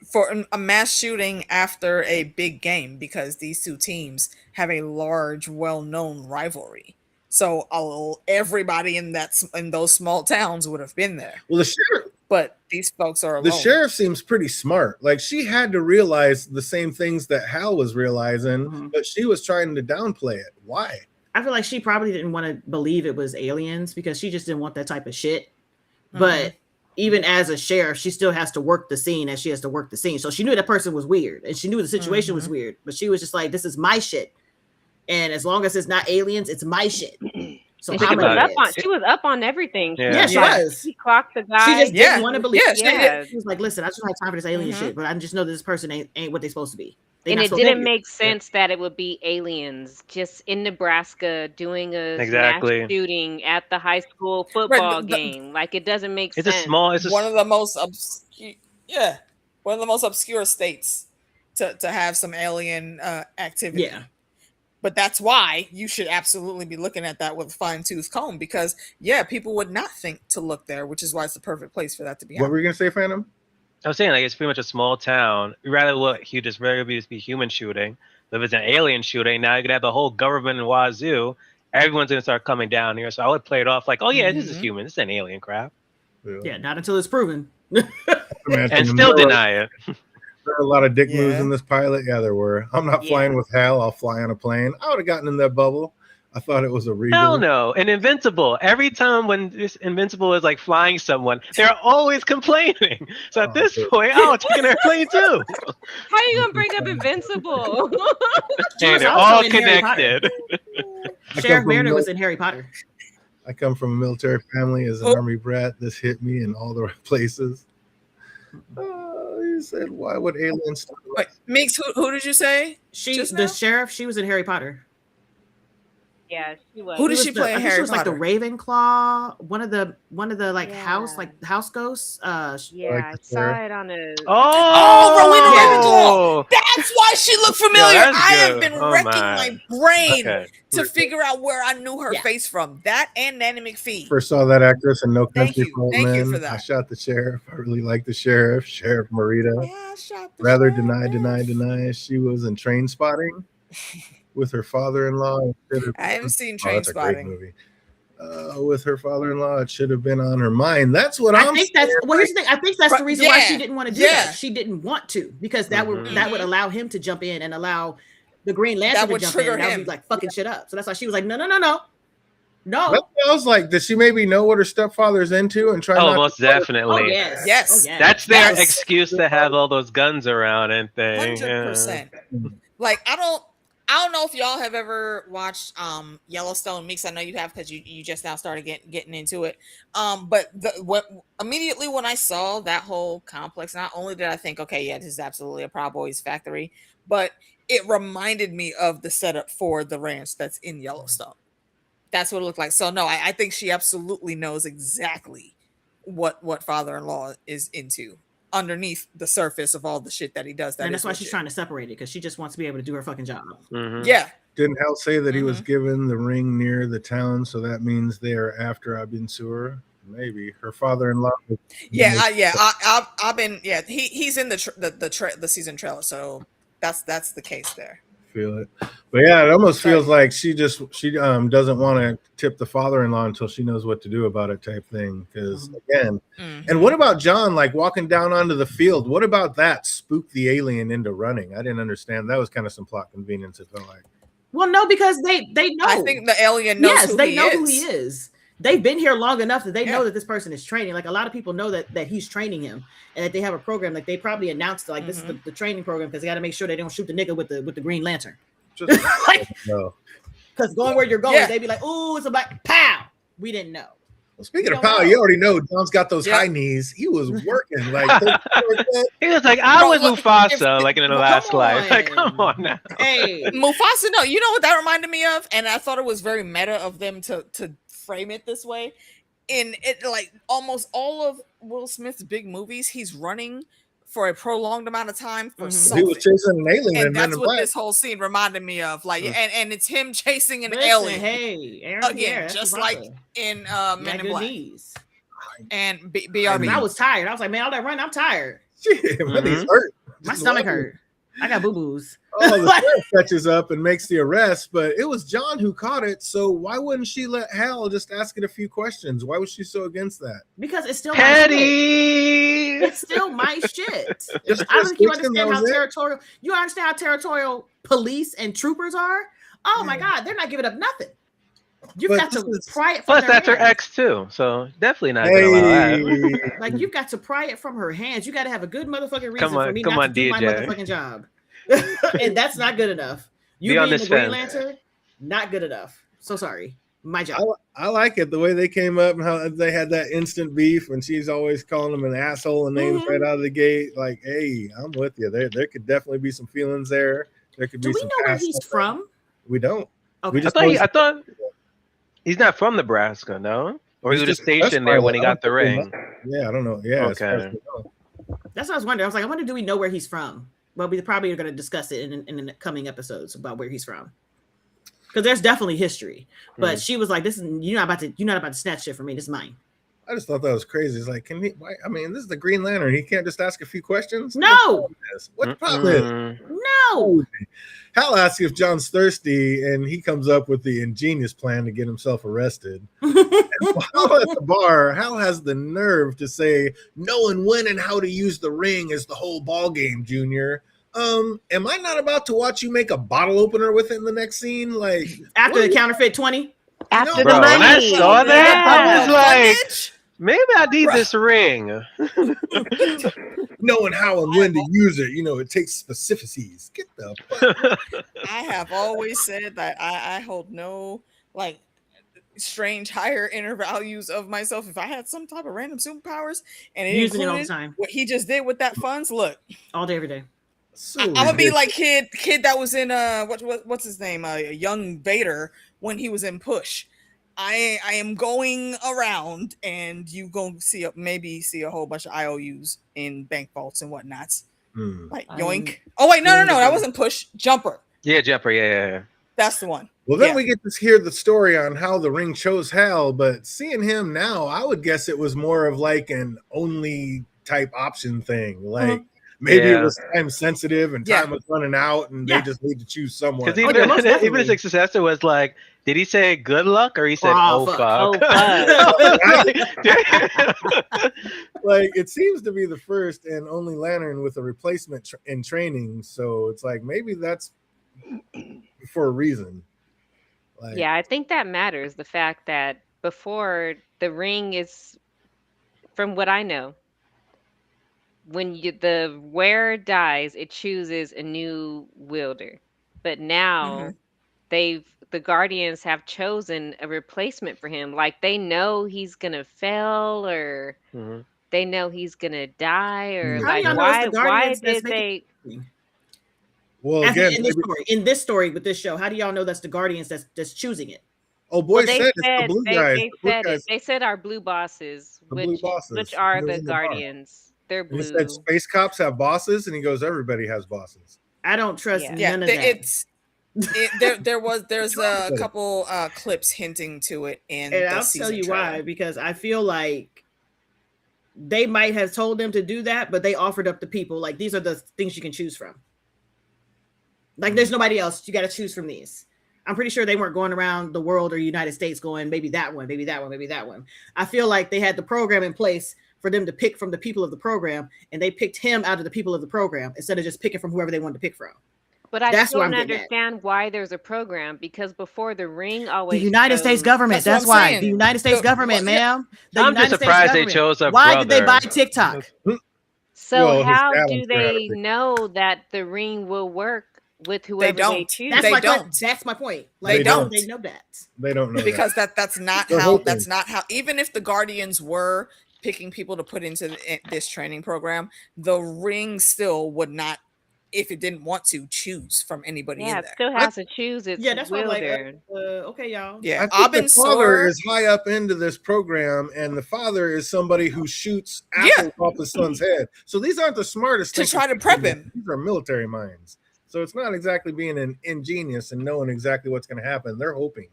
For a mass shooting after a big game, because these two teams have a large, well-known rivalry. So everybody in those small towns would have been there. Well, the sheriff, but these folks are alone. The sheriff seems pretty smart. Like, she had to realize the same things that Hal was realizing, but she was trying to downplay it. Why? I feel like she probably didn't want to believe it was aliens because she just didn't want that type of shit. But even as a sheriff, she still has to work the scene as she has to work the scene. So she knew that person was weird and she knew the situation was weird, but she was just like, this is my shit. And as long as it's not aliens, it's my shit. So she was up on everything. Yeah, she was. She clocked the guy. She just didn't want to believe. Yeah, she was like, listen, I just don't have time for this alien shit, but I just know that this person ain't what they're supposed to be. And it didn't make sense that it would be aliens just in Nebraska doing a mass shooting at the high school football game. Like, it doesn't make sense. It's one of the most obscure states to have some alien activity. Yeah. But that's why you should absolutely be looking at that with a fine-tooth comb, because people would not think to look there, which is why it's the perfect place for that to be. What were you gonna say, Phantom? I was saying, like, it's pretty much a small town. Just be human shooting. But if it's an alien shooting, now you're gonna have the whole government in Wazoo. Everyone's gonna start coming down here. So I would play it off like, oh yeah, this is human. This is an alien crap. Yeah, not until it's proven. And still deny it. There were a lot of dick moves in this pilot. Yeah, there were. I'm not flying with Hal. I'll fly on a plane. I would have gotten in that bubble. I thought it was a real. Hell no. And Invincible. Every time when this Invincible is like flying someone, they're always complaining. So at this point, take an airplane too. How are you gonna bring up Invincible? Hey, they're all connected. Sheriff Mariner was in Harry Potter. I come from a military family as an army brat. This hit me in all the right places. He said, "Why would aliens?" Wait, Meeks, who did you say? The sheriff. She was in Harry Potter. Yeah, she was. Who did she play in Harry Potter? She was like the Ravenclaw, one of the like house ghosts. I saw it on a. Rowena Ravenclaw. That's why she looked familiar. I have been wrecking my brain to figure out where I knew her face from. That and Nanny McPhee. First saw that actress in No Country for Old Men. Thank you for that. I shot the sheriff. I really like the sheriff, Sheriff Marita. Yeah, I shot the Rather sheriff. deny. She was in Train Spotting with her father-in-law. I haven't seen Train Spotting. Movie. With her father-in-law, it should have been on her mind. That's what I think. Here's the thing. I think that's the reason why she didn't want to do that. She didn't want to, because that would allow him to jump in and allow the Green Lantern to jump in. That would be like fucking shit up. So that's why she was like, no. That sounds like, does she maybe know what her stepfather's into and try? Most definitely. Oh, yes. Yes. That's their excuse to have all those guns around and things. 100%. Like, I don't know if y'all have ever watched Yellowstone. Meeks, I know you have, because you just now started getting into it. But immediately when I saw that whole complex, not only did I think, okay, yeah, this is absolutely a Proud Boys factory, but it reminded me of the setup for the ranch that's in Yellowstone. That's what it looked like. So no, I think she absolutely knows exactly what father-in-law is into underneath the surface of all the shit that he does. And that's why she's trying to separate it, because she just wants to be able to do her fucking job. Yeah. Didn't Hal say that he was given the ring near the town, so that means they are after Abin Sur? Maybe her father-in-law. I've been. Yeah, he's in the season trailer, so that's the case there. feel it. But yeah, it almost feels like she doesn't want to tip the father-in-law until she knows what to do about it, type thing. Because again, and what about John like walking down onto the field? What about that spooked the alien into running? I didn't understand. That was kind of some plot convenience, it felt like. Well, no, because they know. I think the alien knows who they he know is. who he is. They've been here long enough that they know that this person is training. Like a lot of people know that he's training him, and that they have a program. Like they probably announced like this is the training program because they got to make sure they don't shoot the nigga with the Green Lantern. Just No. Because going where you're going, they'd be like, "Oh, it's a black pow." We didn't know. Well, speaking of power, you already know John's got those high knees. He was working like he was like, I was Mufasa, like in the last life. Like, come on now. Hey, Mufasa, no, you know what that reminded me of? And I thought it was very meta of them to frame it this way. In it, like almost all of Will Smith's big movies, he's running for a prolonged amount of time for something. He was chasing an alien, and that's what this whole scene reminded me of. Like, and it's him chasing an alien. Hey, Aaron again, Pierre, just like in Men in Black. Knees. And BRB. I was tired. I was like, man, all that run, I'm tired. Shit, my knees hurt. My stomach hurt. I got boo-boos. Oh, the sheriff catches up and makes the arrest, but it was John who caught it. So why wouldn't she let Hal just ask it a few questions? Why was she so against that? Because it's still petty. It's still my shit. I don't think you understand how territorial. You understand how territorial police and troopers are. Oh my God, they're not giving up nothing. You've got to pry it from Plus, that's her ex too, so definitely not gonna allow that. Like you've got to pry it from her hands. You got to have a good motherfucking reason for me not to do do my motherfucking job, and that's not good enough. You being the Green Lantern, not good enough. So sorry, my job. I like it the way they came up and how they had that instant beef, and she's always calling him an asshole and names right out of the gate. Like, hey, I'm with you. There could definitely be some feelings there. There could be. Do we know where he's from? We don't. Okay. We just I thought. He's not from Nebraska, no? Or he was just stationed there when he got the ring? Yeah, I don't know. Yeah, okay. That's what I was wondering. I was like, I wonder, do we know where he's from? Well, we probably are going to discuss it in the coming episodes about where he's from, because there's definitely history. But she was like, "This is you're not about to snatch shit from me. This is mine." I just thought that was crazy. It's like, can he? Why, I mean, this is the Green Lantern. He can't just ask a few questions. No. What the problem is? No. Hal asks if John's thirsty, and he comes up with the ingenious plan to get himself arrested. And while at the bar, Hal has the nerve to say, "Knowing when and how to use the ring is the whole ball game, Junior." Am I not about to watch you make a bottle opener with it in the next scene? Like after the counterfeit 20? After the money. When I saw that, I was like, bitch. Maybe I need this ring. Knowing how and when to use it, it takes specificities. Get the fuck. I have always said that I hold no like strange higher inner values of myself. If I had some type of random superpowers and it using it all the time, what he just did with that funds, look, all day, every day. I'm gonna be like kid that was in what's his name, young Vader when he was in Push. I am going around and you gonna see a whole bunch of IOUs in bank vaults and whatnots. Like yoink. Oh wait, no, that wasn't Push. Jumper. Yeah, Jumper. Yeah. That's the one. Well, then we get to hear the story on how the ring chose Hal, but seeing him now, I would guess it was more of like an only type option thing. Like maybe it was time sensitive and time was running out and they just need to choose someone. Because even his successor was like, did he say good luck or he said fuck? Like it seems to be the first and only Lantern with a replacement in training, so it's like maybe that's for a reason. Like, yeah, I think that matters. The fact that before the ring is, from what I know, when the wearer dies, it chooses a new wielder. But now the Guardians have chosen a replacement for him. Like they know he's gonna fail, or they know he's gonna die, or like why did they? Well, again, in this story with this show, how do y'all know that's the Guardians that's choosing it? Oh, boy, said it's the blue guys. They said our blue bosses, which are the Guardians. They're blue. He said space cops have bosses, and he goes, everybody has bosses. I don't trust none of that. There's a couple clips hinting to it, and I'll tell you why. Because I feel like they might have told them to do that, but they offered up the people like these are the things you can choose from. Like there's nobody else. You got to choose from these. I'm pretty sure they weren't going around the world or United States going maybe that one, maybe that one, maybe that one. I feel like they had the program in place for them to pick from the people of the program, and they picked him out of the people of the program instead of just picking from whoever they wanted to pick from. But I That's still what I'm don't getting at. understand why there's a program, because before the ring always The United States chose- government. That's That's what I'm why saying. the United States So, government, well, yeah. ma'am. The I'm United just States surprised they government. chose a Why did they buy brother. TikTok? So Well, his how dad do was there. they know that the ring will work with whoever they don't. choose? That's They my don't. That's my point. They how don't. do they know that? They don't know Because that's not They're how hoping. that's not how, even if the Guardians were picking people to put into this training program, the ring still would not, if it didn't want to, choose from anybody Yeah, in it there. still has to choose its Yeah, that's why I'm will like, there. okay, y'all. Yeah, I think Abin the father Sur, is high up into this program, and the father is somebody who shoots apples off his son's head. So these aren't the smartest to thinking try to people. prep him. These are military minds. So it's not exactly being an ingenious and knowing exactly what's going to happen. They're hoping.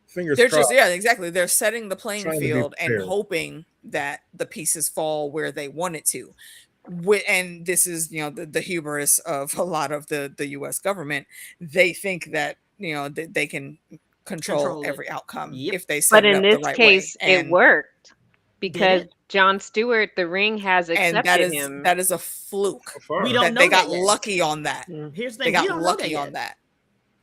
Fingers They're crossed. just, yeah, exactly. They're setting the playing Trying to be field and prepared. hoping that the pieces fall where they want it to. And this is, the hubris of a lot of the U.S. government. They think that, they can control Control it. every outcome Yep. if they set But it in up this the right case, way. it worked because it? Jon Stewart, the ring has And accepted him. that is a fluke. So far. We don't That know they got that yet. lucky on that. Here's the They thing. We got don't lucky know that on yet. that.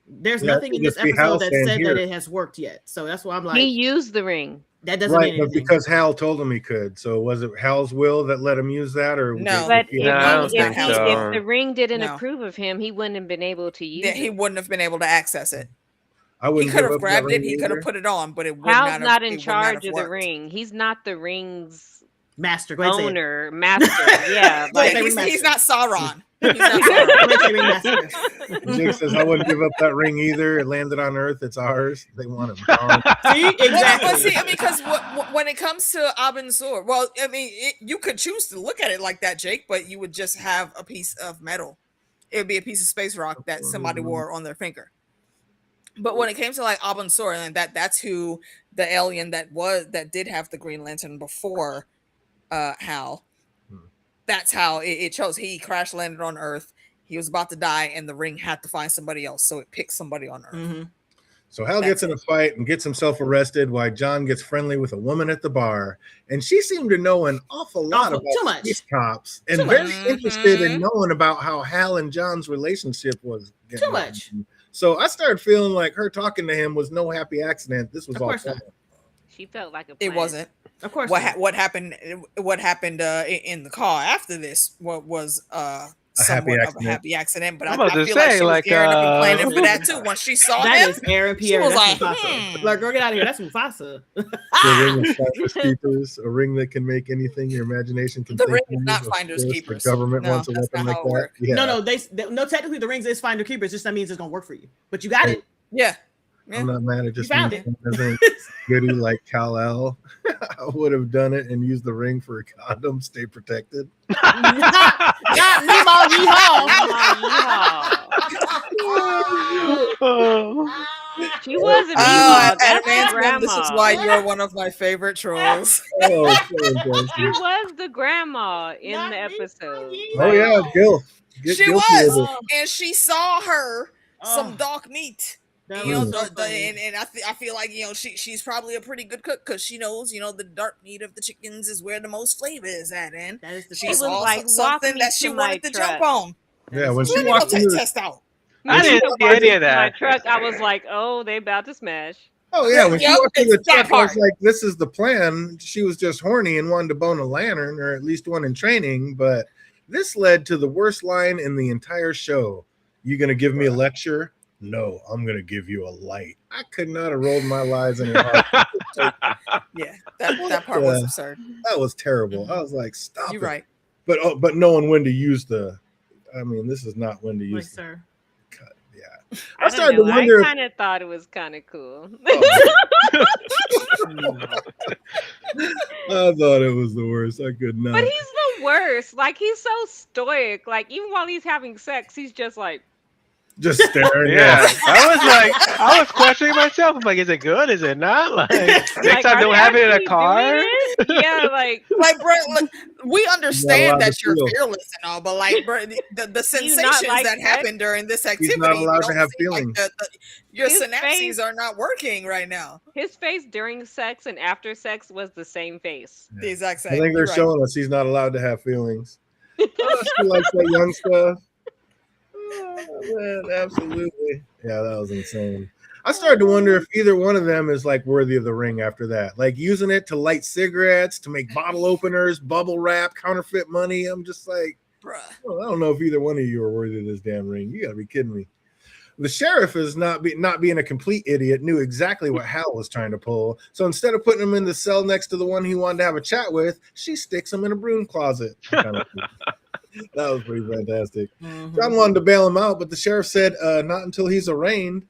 There's Yeah, nothing in this just be Hal episode that saying said here. that it has worked yet. So that's why I'm like, He used the ring. that doesn't Right, mean but anything. because Hal told him he could. So was it Hal's will that let him use that, or No. did But he feel if, No, I don't he, if, think he, so. if the ring didn't No. approve of him, he wouldn't have been able to use That he it. wouldn't have been able to access it. I He wouldn't could give have up that grabbed it. ring He could have either. put it on, but it would Hal's not have. not it in would not charge have of the worked. ring. He's not the ring's Master, go ahead and say it. owner, master. Yeah, Go ahead, like say He's, ringmaster. he's not Sauron. He's not Go Sauron. ahead and say ringmaster. Jake says, I wouldn't give up that ring either. It landed on Earth. It's ours. They want him gone. See, Well, exactly. see, I mean, because when it comes to Abin Sur, well, I mean, you could choose to look at it like that, Jake, but you would just have a piece of metal. It would be a piece of space rock that somebody wore on their finger. But when it came to like Abin Sur, and that's who the alien that did have the Green Lantern before Hal. That's how it chose. He crash landed on Earth. He was about to die, and the ring had to find somebody else, so it picked somebody on Earth. Mhm. So Hal gets in a fight and gets himself arrested while John gets friendly with a woman at the bar. And she seemed to know an awful lot Too about much. space cops and Too very much. interested in knowing about how Hal and John's relationship was. Too much. So I started feeling like her talking to him was no happy accident. This was Of all course not. planned. she felt like a It plant. wasn't. Of course. What not. what happened? What happened in the car after this? What was happy somewhat of a accident. happy accident? But I'm I about to feel like say, she was like, gearing up and planning for that too. Once she saw That him, is Aaron she Pierre. was That's like, Mufasa. Like, girl, get out of here. That's Mufasa. The ring is finders keepers, a ring that can make anything your imagination can The think ring is of. not Of finders course, keepers. The government No, wants a that's weapon not like how it that. works. Yeah. No, no, technically the rings is finder keepers. Just that means it's gonna work for you. But you got it. yeah. I'm not mad. It just found means doesn't Goody like Kal-El I would have done it and used the ring for a condom. Stay protected. not Nemo Yeehaw. She was a Oh, Meemaw. That's Advance the Mom, grandma. this is why you're one of my favorite trolls. Oh, so She interesting. was the grandma in Not the Meemaw episode. Yeehaw. Oh yeah, Gil. Get She guilty was, of it. and she saw her some Oh, dark meat. that You know, was so funny. and I feel like she's probably a pretty good cook because she knows the dark meat of the chickens is where the most flavor is at, and That is the she was saw like, walk something me that she to my wanted to truck. jump on. Yeah, when So she let me go walked into the, test out. I didn't see any of My that. truck, I was like, oh, they about to smash. oh yeah, when she Yep, walked into the it's that truck, I was part. like, "This is the plan." She was just horny and wanted to bone a lantern, or at least one in training. But this led to the worst line in the entire show. You gonna give me a lecture? No, I'm gonna give you a light. I could not have rolled my lies any harder. Yeah, that part was Yeah. absurd. That was terrible. I was like, "Stop You're it!" right. But knowing when to use the. I mean, this is not when to Like, use. sir. Yeah, I started don't to know. wonder I if- kind of thought it was kind of cool. I thought it was the worst. I could not. But he's the worst. Like, he's so stoic. Like, even while he's having sex, he's just like, Just staring. Yeah, I was questioning myself. I'm like, is it good? Is it not? Like, next time are don't they have it in a actually car. doing it? Yeah, like Like, bro, look, we allowed understand to that you're feel. fearless and all, but like, bro, the you not sensations like that sex? happen during this He's activity not allowed to don't have seem like feelings. your His synapses face- are not working right now. His face during sex and after sex was the same face. The exact I same. think they're You're right. showing us he's not allowed to have feelings. Oh, she likes that young stuff. Oh, man, absolutely. Yeah, that was insane. I started to wonder if either one of them is like worthy of the ring after that. Like using it to light cigarettes, to make bottle openers, bubble wrap, counterfeit money. I'm just like, Bruh. oh, I don't know if either one of you are worthy of this damn ring. You gotta be kidding me. The sheriff is not being a complete idiot, knew exactly what Hal was trying to pull. So instead of putting him in the cell next to the one he wanted to have a chat with, she sticks him in a broom closet. That was pretty fantastic. Mhm. John wanted to bail him out, but the sheriff said, not until he's arraigned.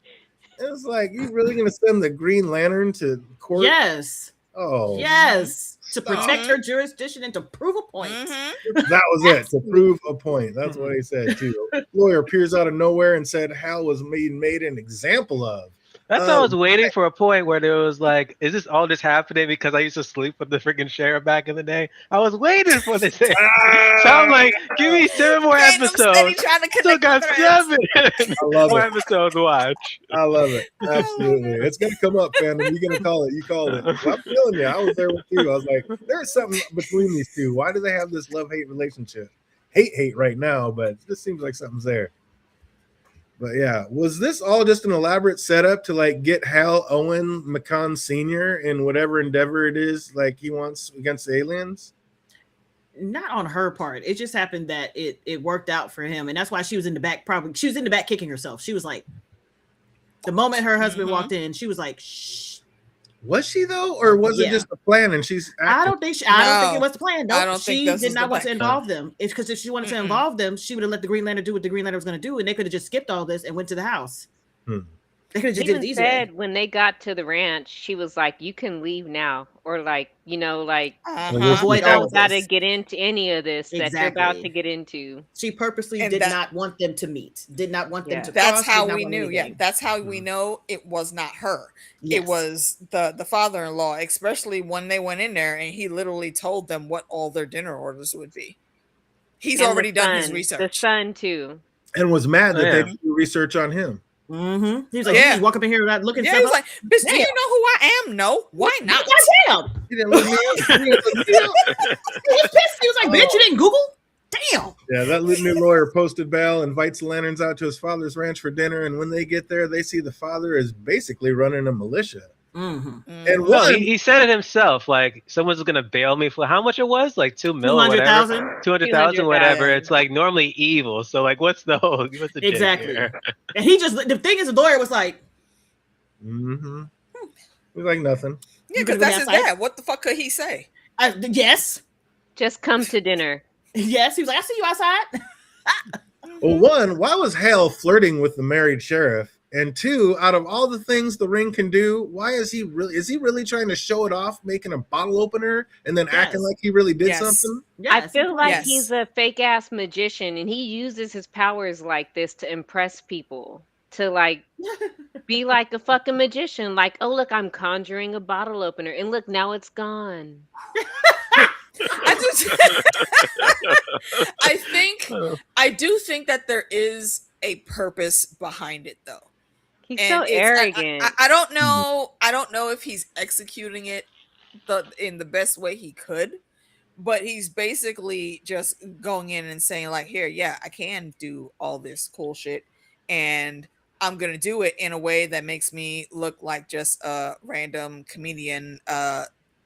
And it's like, you really gonna send the Green Lantern to court? Yes. Oh, Yes. To Stop. protect her jurisdiction and to prove a point. Mhm. that was it, to prove a point. That's what he said too. Lawyer appears out of nowhere and said Hal was made an example of. That's why I was waiting for a point where there was like, is this all just happening because I used to sleep with the freaking sheriff back in the day? I was waiting for this. So I'm like, give me 7 more Fandom steady episodes. trying to Still connect got the threads. 7 I love more it. episodes to watch. I love it. Absolutely. It's gonna come up, fandom. You're gonna call it. You called it. Well, I'm feeling you. I was there with you. I was like, there's something between these two. Why do they have this love-hate relationship? Hate right now, but it just seems like something's there. But yeah, was this all just an elaborate setup to like get Hal Owen McCann Sr. in whatever endeavor it is like he wants against the aliens? Not on her part. It just happened that it worked out for him, and that's why she was in the back. Probably she was in the back kicking herself. She was like, the moment her husband walked in, she was like, "Shh." Was she though, or was it Yeah. just a plan? And she's I don't think it was the plan. No, I don't think she this did was not the want to plan. involve them. It's because if she wanted to Mm-mm. involve them, she would have let the Green Lantern do what the Green Lantern was going to do, and they could have just skipped all this and went to the house. Hmm. They could have just She did it even easy way. said when they got to the ranch, she was like, "You can leave now," or like, like Uh-huh. Avoid you all don't of got to this. get into any of this that you're about Exactly. to get into. She purposely And did that- not want them to meet. Did not want them Yeah. to. That's cross, how did not we want knew. Yeah, anything. that's how we know it was not her. Yes. It was the father-in-law, especially when they went in there and he literally told them what all their dinner orders would be. He's And the already done his son- research. The son too. And was mad that Yeah. they didn't do research on him. Mm-hmm. He was like, Yeah. you just walk up in here without looking. Yeah, he was stuff like, "Bitch, do you Damn. know who I am? No, why up. not?" Goddamn. He didn't look me up. He didn't look me up. He was pissed. He was like, bitch, you didn't Google? Damn. Yeah, that new lawyer posted bail, invites the Lanterns out to his father's ranch for dinner, and when they get there, they see the father is basically running a militia. Mm-hmm. And Well, one, he said it himself. Like, someone's gonna bail me for how much it was, like 2 mil, or whatever, 200,000. 200,000, whatever. 200,000. It's like normally evil. So like, what's the jig Exactly. here? And he just, the thing is, the lawyer was like, mm-hmm. He's like nothing. Yeah, You because gonna that's his go outside? dad. What the fuck could he say? yes. Just come to dinner. Yes. He was like, I see you outside. Well, one, why was Hal flirting with the married sheriff? And two, out of all the things the ring can do, why is he really trying to show it off, making a bottle opener and then acting Yes. like he really did Yes. something? I Yes. feel like Yes. he's a fake ass magician and he uses his powers like this to impress people. To like be like a fucking magician. Like, oh look, I'm conjuring a bottle opener. And look, now it's gone. I do think that there is a purpose behind it though. He's And so it's- arrogant. I don't know. I don't know if he's executing it in the best way he could, but he's basically just going in and saying like, "Here, yeah, I can do all this cool shit, and I'm gonna do it in a way that makes me look like just a random comedian,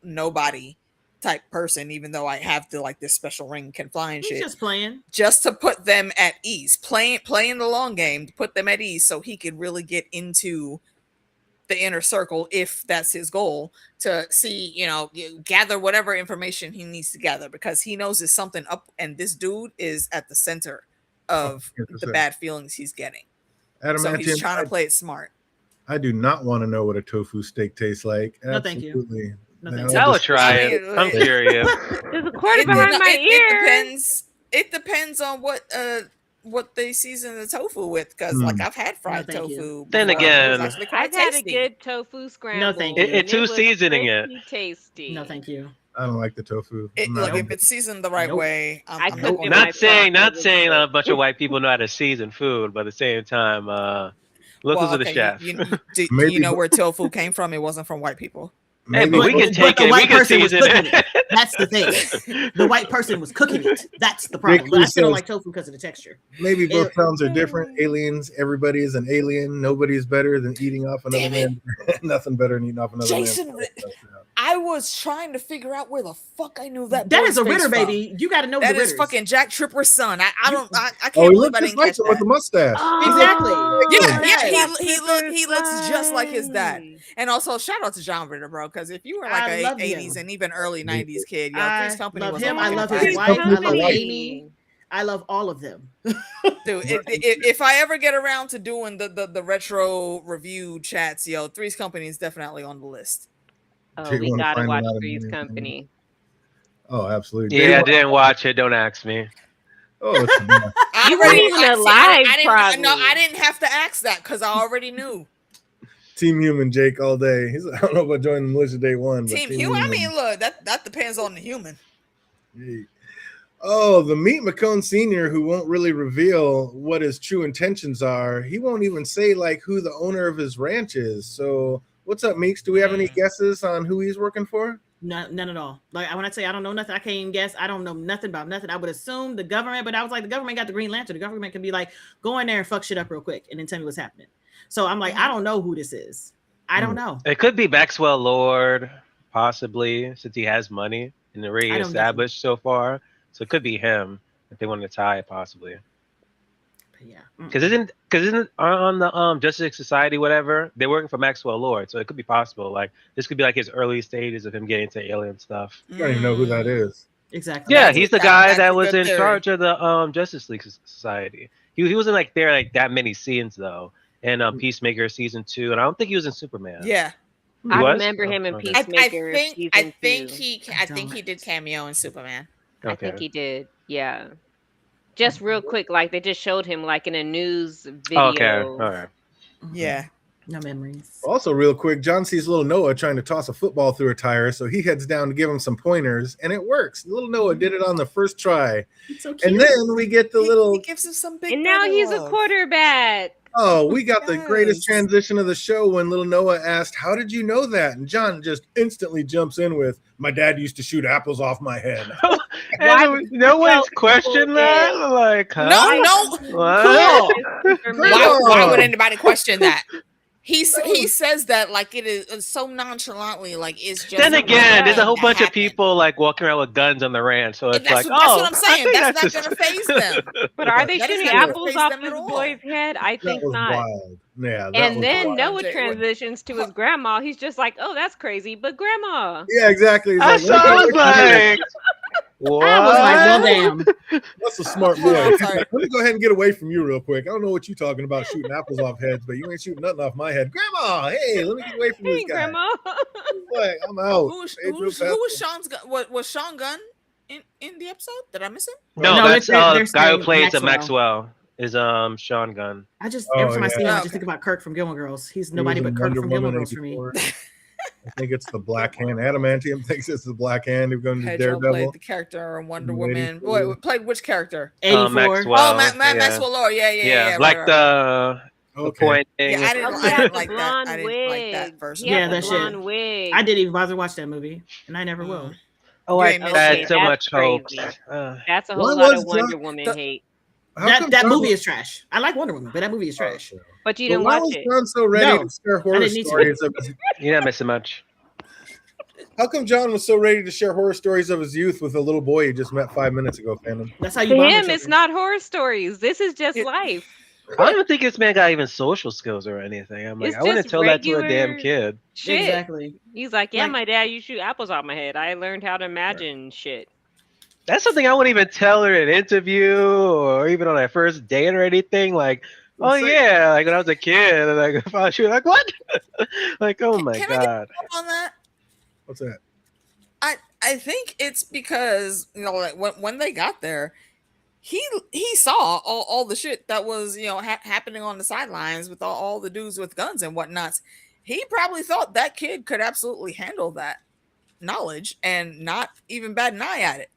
nobody type person, even though I have this special ring, can fly and He's shit." just playing. Just to put them at ease, playing the long game to put them at ease, so he could really get into the inner circle if that's his goal, to see, gather whatever information he needs to gather, because he knows there's something up, and this dude is at the center of the 100%. bad feelings he's getting. So he's Adamantium, trying to play it smart. I do not want to know what a tofu steak tastes like. No, thank you. Absolutely. No, thank No, you. I would just- try I it. mean, I'm curious. There's a quarter behind my ear. It depends on what they season the tofu with, because Hmm. like I've had fried thank you. tofu. Then before, and it was again- actually quite I've had a tasty. good tofu scramble. thank you. and It too was seasoning it. pretty tasty. No, thank you. I don't like the tofu. I'm Look, not- if it's seasoned the right Nope. way, I I'm cooked not it going Not myself. saying, It was good. a bunch of white people know how to season food, but at the same time, look who's the chef. Do Maybe you know bo- where tofu came from? It wasn't from white people. Hey, maybe but we both- can take the it. We white can person was season cooking it. it. That's the thing. The white person was cooking it. That's the problem. But I still don't like tofu because of the texture. maybe both It- towns are different. Aliens, everybody is an alien. Nobody's better than eating off another Damn it. man. Nothing better than eating off another Jason, man. I was trying to figure out where the fuck I knew that. That boy's is a face Ritter, from. baby. You got to know That the is Ritters. fucking Jack Tripper's son. I can't Oh, he believe looked I just didn't like catch him with that. the mustache. Exactly. He looks just like his dad. And also, shout out to John Ritter, bro, because if you were like I a love 80s him. and even early 90s kid, yo, I Three's Company love was him. a I fucking love vibe. his wife. I love Company. Amy. I love all of them. Dude, if I ever get around to doing the retro review chats, yo, Three's Company is definitely on the list. Oh, You we wanna gotta find watch out about Three's anything. Company. Oh, absolutely. Yeah, I didn't watch it. Don't ask me. Oh, it's a mess. I You already weren't even I- see, alive, I didn't, probably. No, I didn't have to ask that because I already knew. Team Human Jake all day. I don't know about joining the militia day one. But Team Human. I mean, look, that depends on the human. Yay. Oh, the Meet McCone Sr., who won't really reveal what his true intentions are. He won't even say like who the owner of his ranch is. So what's up, Meeks? Do we have any guesses on who he's working for? None at all. Like when I say I don't know nothing, I can't even guess. I don't know nothing about nothing. I would assume the government, but I was like, the government got the Green Lantern. The government can be like, go in there and fuck shit up real quick and then tell me what's happening. So I'm like, I don't know who this is. I don't know. It could be Maxwell Lord, possibly, since he has money and already I don't know. established so far. So it could be him if they want to tie it, possibly. But yeah. Because isn't on the Justice Society whatever, they're working for Maxwell Lord, so it could be possible. Like this could be like his early stages of him getting into alien stuff. I don't even know who that is. Exactly. Yeah, That's- he's the that- guy that's that a was good in theory. charge of the Justice League Society. He wasn't like there like that many scenes though. In Peacemaker season 2, and I don't think he was in Superman. Yeah, He I was? remember him in Okay. Peacemaker. I season think 2. he did cameo in Superman. I think he did. Yeah. Just real quick, like they just showed him like in a news video. Okay, all right. Yeah. No memories. Also, real quick, John sees little Noah trying to toss a football through a tire, so he heads down to give him some pointers, and it works. Little Noah did it on the first try. It's so cute. And then we get the He little, gives him some big. And now brother he's a love. quarterback. oh, we got the greatest Yes. transition of the show when little Noah asked, "How did you know that?" And John just instantly jumps in with, "My dad used to shoot apples off my head." And no one's questioned that. Yeah. Like, huh? No. What? Why would anybody question that? He says that like it is so nonchalantly, like it's just. Then again, there's a whole bunch of happened. people like walking around with guns on the ranch, so it's That's like, what- that's oh, what I'm I saying. think That's not just- gonna faze them. But are they That is shooting not gonna apples faze off them at this all. boy's head? I That think was not. wild. Yeah, that And was then wild. Noah Jay, transitions to his grandma. He's just like, "Oh, that's crazy," but grandma. Yeah, exactly. He's That's like, what I "Let me was go ahead like. What? I was like, well, damn. That's a smart Hold boy. on, He's sorry. like, let me go ahead and get away from you real quick. I don't know what you're talking about shooting apples off heads, but you ain't shooting nothing off my head. Grandma, hey, let me get away from Hey, this guy. grandma. Like, I'm out. Who was Pedro Sean's gun? Was Sean Gunn in the episode? Did I miss him? No, No, that's they're the guy who saying plays the Maxwell. Maxwell is Sean Gunn. I just Oh, every time I yeah. see him, I Okay. just think about Kirk from Gilmore Girls. He's He nobody was in but Kirk Wonder from Gilmore Woman Girls for me. 84. I think it's the Black Hand. Adamantium thinks it's the Black Hand who's going to Pedro Daredevil. played the character in Wonder In Woman. 84. Wait, played which character? 84. Maxwell. Oh, yeah. Maxwell Lord. Yeah. like right. the Okay. pointing. Yeah, I didn't Oh, like he had the that. blonde I didn't like that wig. version. He had Yeah, the that shit. blonde wig. I didn't even bother to watch that movie, and I never will. Oh, You I ain't missed had it. so That's much hope. crazy. That's a whole Why lot was of Wonder John- Woman the- hate. How come That John movie was- is trash. I like Wonder Woman, but that movie is trash. But you But didn't why watch was it. John so ready No, to share horror didn't need to. stories of his, You're not missing much. How come John was so ready to share horror stories of his youth with a little boy he just met 5 minutes ago, Phantom? That's how you To bond with him, it's children. not horror stories. This is just It- life. I don't even think this man got even social skills or anything. I'm like, It's I wouldn't just tell that to a damn regular- kid. Shit. Exactly. He's like, yeah, Like- my dad used to shoot apples off my head. I learned how to imagine shit. That's something I wouldn't even tell her in an interview or even on a first date or anything. Like, oh Say- yeah, like when I was a kid, and like if I shoot, like what? Like, oh my Can I get- god. On that, What's that? I think it's because like when they got there, he saw all the shit that was happening on the sidelines with all the dudes with guns and whatnots. He probably thought that kid could absolutely handle that. knowledge and not even bat an eye at it.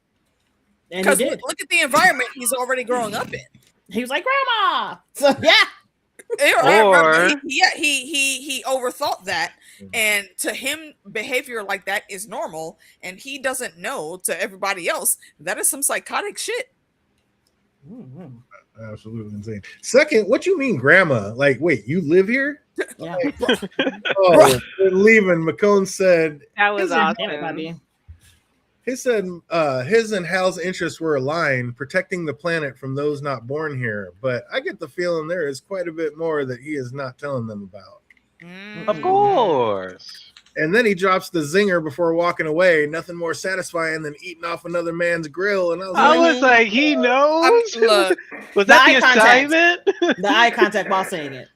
And he Because did. look at the environment he's already growing up in. He was like, "Grandma." So yeah, Or- he overthought that, and to him, behavior like that is normal, and he doesn't know to everybody else that is some psychotic shit. Absolutely insane. Second, what you mean, grandma? Like, wait, you live here? yeah. Oh, we're leaving. McCone said That was His awesome. Everybody. his and Hal's interests were aligned, protecting the planet from those not born here. But I get the feeling there is quite a bit more that he is not telling them about. Of course. And then he drops the zinger before walking away. Nothing more satisfying than eating off another man's grill. And I was I like, was like, he knows. Look, Was that The the eye contact. assignment? The eye contact while saying it.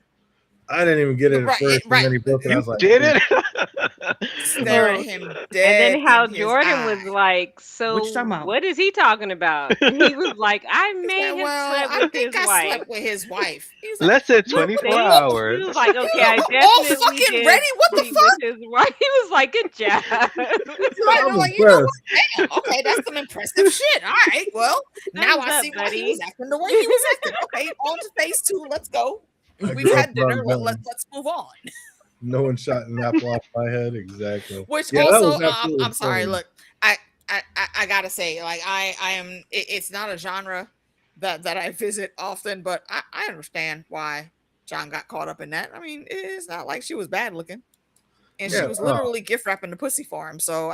I didn't even get it at Right, first. right. And then he broke it. I You was like, did it. staring at him And dead. then how in his Jordan was eye. like, "So What you talking about? what is he talking about?" And he was like, "I He's made like, him well, slept I with think his I wife." slept with his wife. He was like, Less than He 24 was hours. like, "Okay, I all definitely fucking did ready? What the sleep fuck? with his wife." He was like, "Good job." Right, I'm I'm like, you know impressed. what? Damn, okay, that's some impressive shit. All right, well, now Thumbs I up, see why he buddy. was acting the way he was acting. Okay, on to phase 2. Let's go. I We've grew had up dinner. around Belton. Let's move on. No one shot an apple off my head. Exactly. Which Yeah, that also, was absolutely I'm sorry. insane. Look, I gotta say, like, I am. It's not a genre that I visit often, but I understand why John got caught up in that. I mean, it's not like she was bad looking, and she Yeah, was literally gift wrapping the pussy for him. So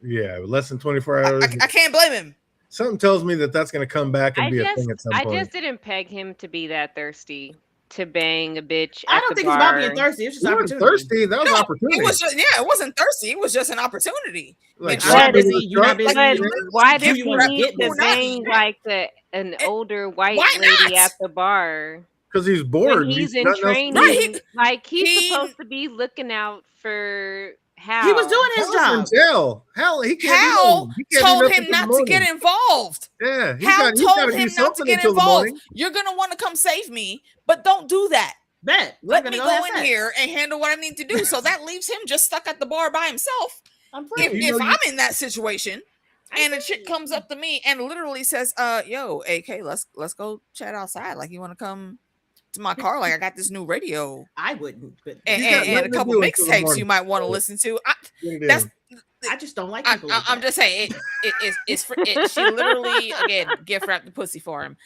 Yeah, less than 24 I hours. can't blame him. Something tells me that that's going to come back and I be a just, thing at some I point. just didn't peg him to be that thirsty to bang a bitch. I at don't the think it's about bar. being thirsty. It's just You weren't opportunity. thirsty. That was No, opportunity. It was just, it wasn't thirsty. It was just an opportunity. Like, But I'm not walking busy. in the You're not truck, busy. But man. why Do did you he wanna need get to busy? bang like an older white Why lady not? at the bar? Because he's bored. When he's in nothing else to training, do. Right, like he's he- supposed to be looking out for Hal. He was doing his Hal's in job. jail. Hal, he can't do Hal nothing. He can't do told nothing him till the not to get morning. involved. Yeah, he's Hal got to told do him not to something get until the involved. morning. You're gonna want to come save me, but don't do that. Bet. Let I'm me gonna go have in sex. here and handle what I need to do. So that leaves him just stuck at the bar by himself. I'm If, free. you know if you- I'm in that situation and a chick comes up to me and literally says, yo, AK, let's go chat outside. Like, you want to come to my car? Like, I got this new radio I wouldn't, but and, You got and a nothing to couple do until the mixtapes morning. you might want to listen to. Get it That's in. I just don't like people. I'm just saying she literally again gift wrapped the pussy for him.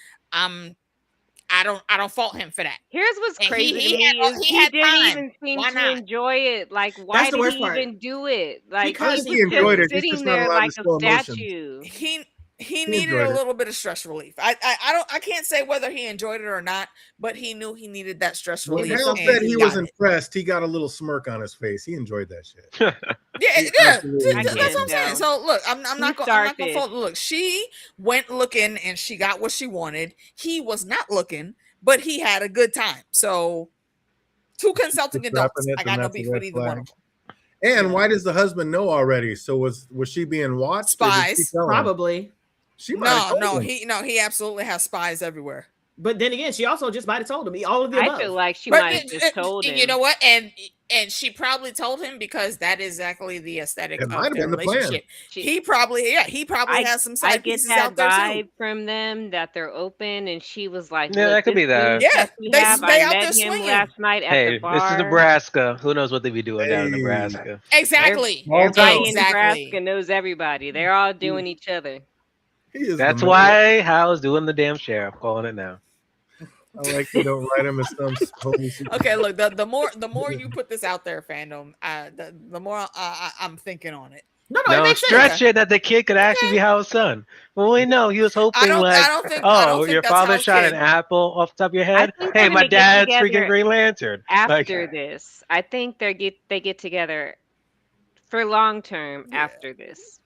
I don't fault him for that. Here's what's And crazy he to me had- is he he had didn't time. even seem Why to not? enjoy it. Like, why That's the did worst he part. even do it? Like, Because he he was enjoyed just it, he's sitting just not there allowed like to a show emotions. statue. He needed enjoyed a it. little bit of stress relief. I can't say whether he enjoyed it or not, but he knew he needed that stress When relief. Hal and said he was got it. impressed, he got a little smirk on his face. He enjoyed that shit. Yeah, He yeah. absolutely I That's enjoyed what I'm can't saying. tell. So look, I'm not He's going to starfish. fault. Look, she went looking and she got what she wanted. He was not looking, but he had a good time. So, two consulting Just adults. wrapping it, I then got no that's a beef red with either one flag. of them. And Yeah. why does the husband know already? So was she being watched? or did she Spies. tell him? Probably. She might have told him. He absolutely has spies everywhere. But then again, she also just might have told him all of the I above. feel like she But might have just told him. you know what? And she probably told him because that is exactly the aesthetic It of might have their been the plan. relationship. She- He probably has some I side get pieces that out there too. vibe from them that they're open, and she was like, Yeah, "Look, that could be this that. dude Yeah, that we they have, out I there met him swinging. last night at Hey, the bar." this is Nebraska. Who knows what they be doing down in Hey. Nebraska? Exactly. Small town. Everybody in Exactly. Nebraska knows everybody. They're all doing each other. He is That's the man. why Hal's doing the damn sheriff. Calling it now. I like you don't write him as some holy secret. Okay, look, the more you put this out there, fandom, the more I'm thinking on it. No, it No, makes sense. stretch it that the kid could actually be Hal's son. Well, we know he was hoping I don't like, think oh, your that's father Hal's shot kid. an apple off the top of your head. think Hey, they're my gonna get dad's freaking together Green Lantern. After Like, this, I think they get together for long term after this.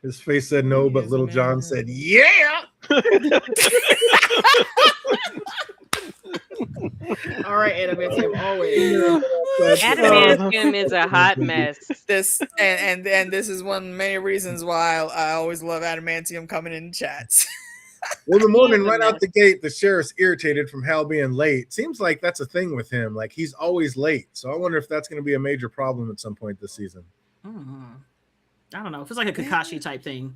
His face said no, but Yes, Little John man. said, yeah. All right, adamantium, always. Adamantium is a hot mess. This and this is one of many reasons why I always love adamantium coming in chats. Well, in the morning, He is a right out mess. the gate, the sheriff's irritated from Hal being late. Seems like that's a thing with him. Like he's always late. So I wonder if that's going to be a major problem at some point this season. I don't know. It feels like a Kakashi type thing.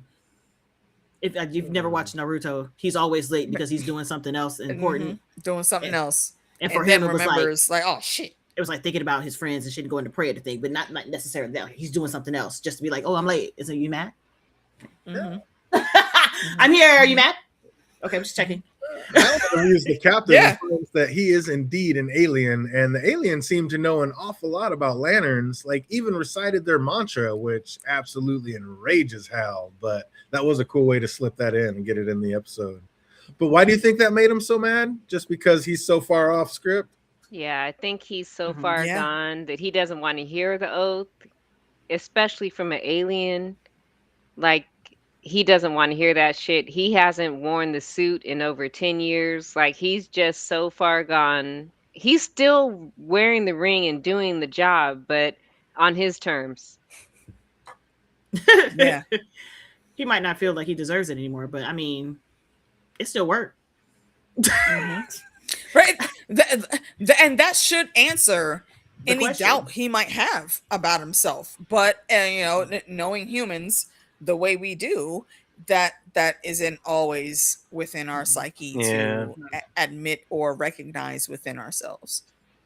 If you've never watched Naruto, he's always late because he's doing something else important. Doing something And- else. And for then him, it was remembers like, oh shit. it was like thinking about his friends and shit and going to pray at the thing, but not necessarily that. He's doing something else just to be like, oh, I'm late. Isn't you mad? Mhm. I'm here. Are you mad? Okay, I'm just checking. I want to use the captain Yeah. that he is indeed an alien, and the aliens seem to know an awful lot about lanterns, like even recited their mantra, which absolutely enrages Hal. But that was a cool way to slip that in and get it in the episode. But why do you think that made him so mad? Just because he's so far off script? Yeah, I think he's so Mhm. far Yeah. gone that he doesn't want to hear the oath, especially from an alien. Like, he doesn't want to hear that shit. He hasn't worn the suit in over 10 years. Like, he's just so far gone. He's still wearing the ring and doing the job, but on his terms. Yeah. He might not feel like he deserves it anymore, but I mean, it still worked. Mhm. Right. And that should answer The any question. doubt he might have about himself. But knowing humans the way we do, that isn't always within our psyche Yeah. to admit or recognize within ourselves.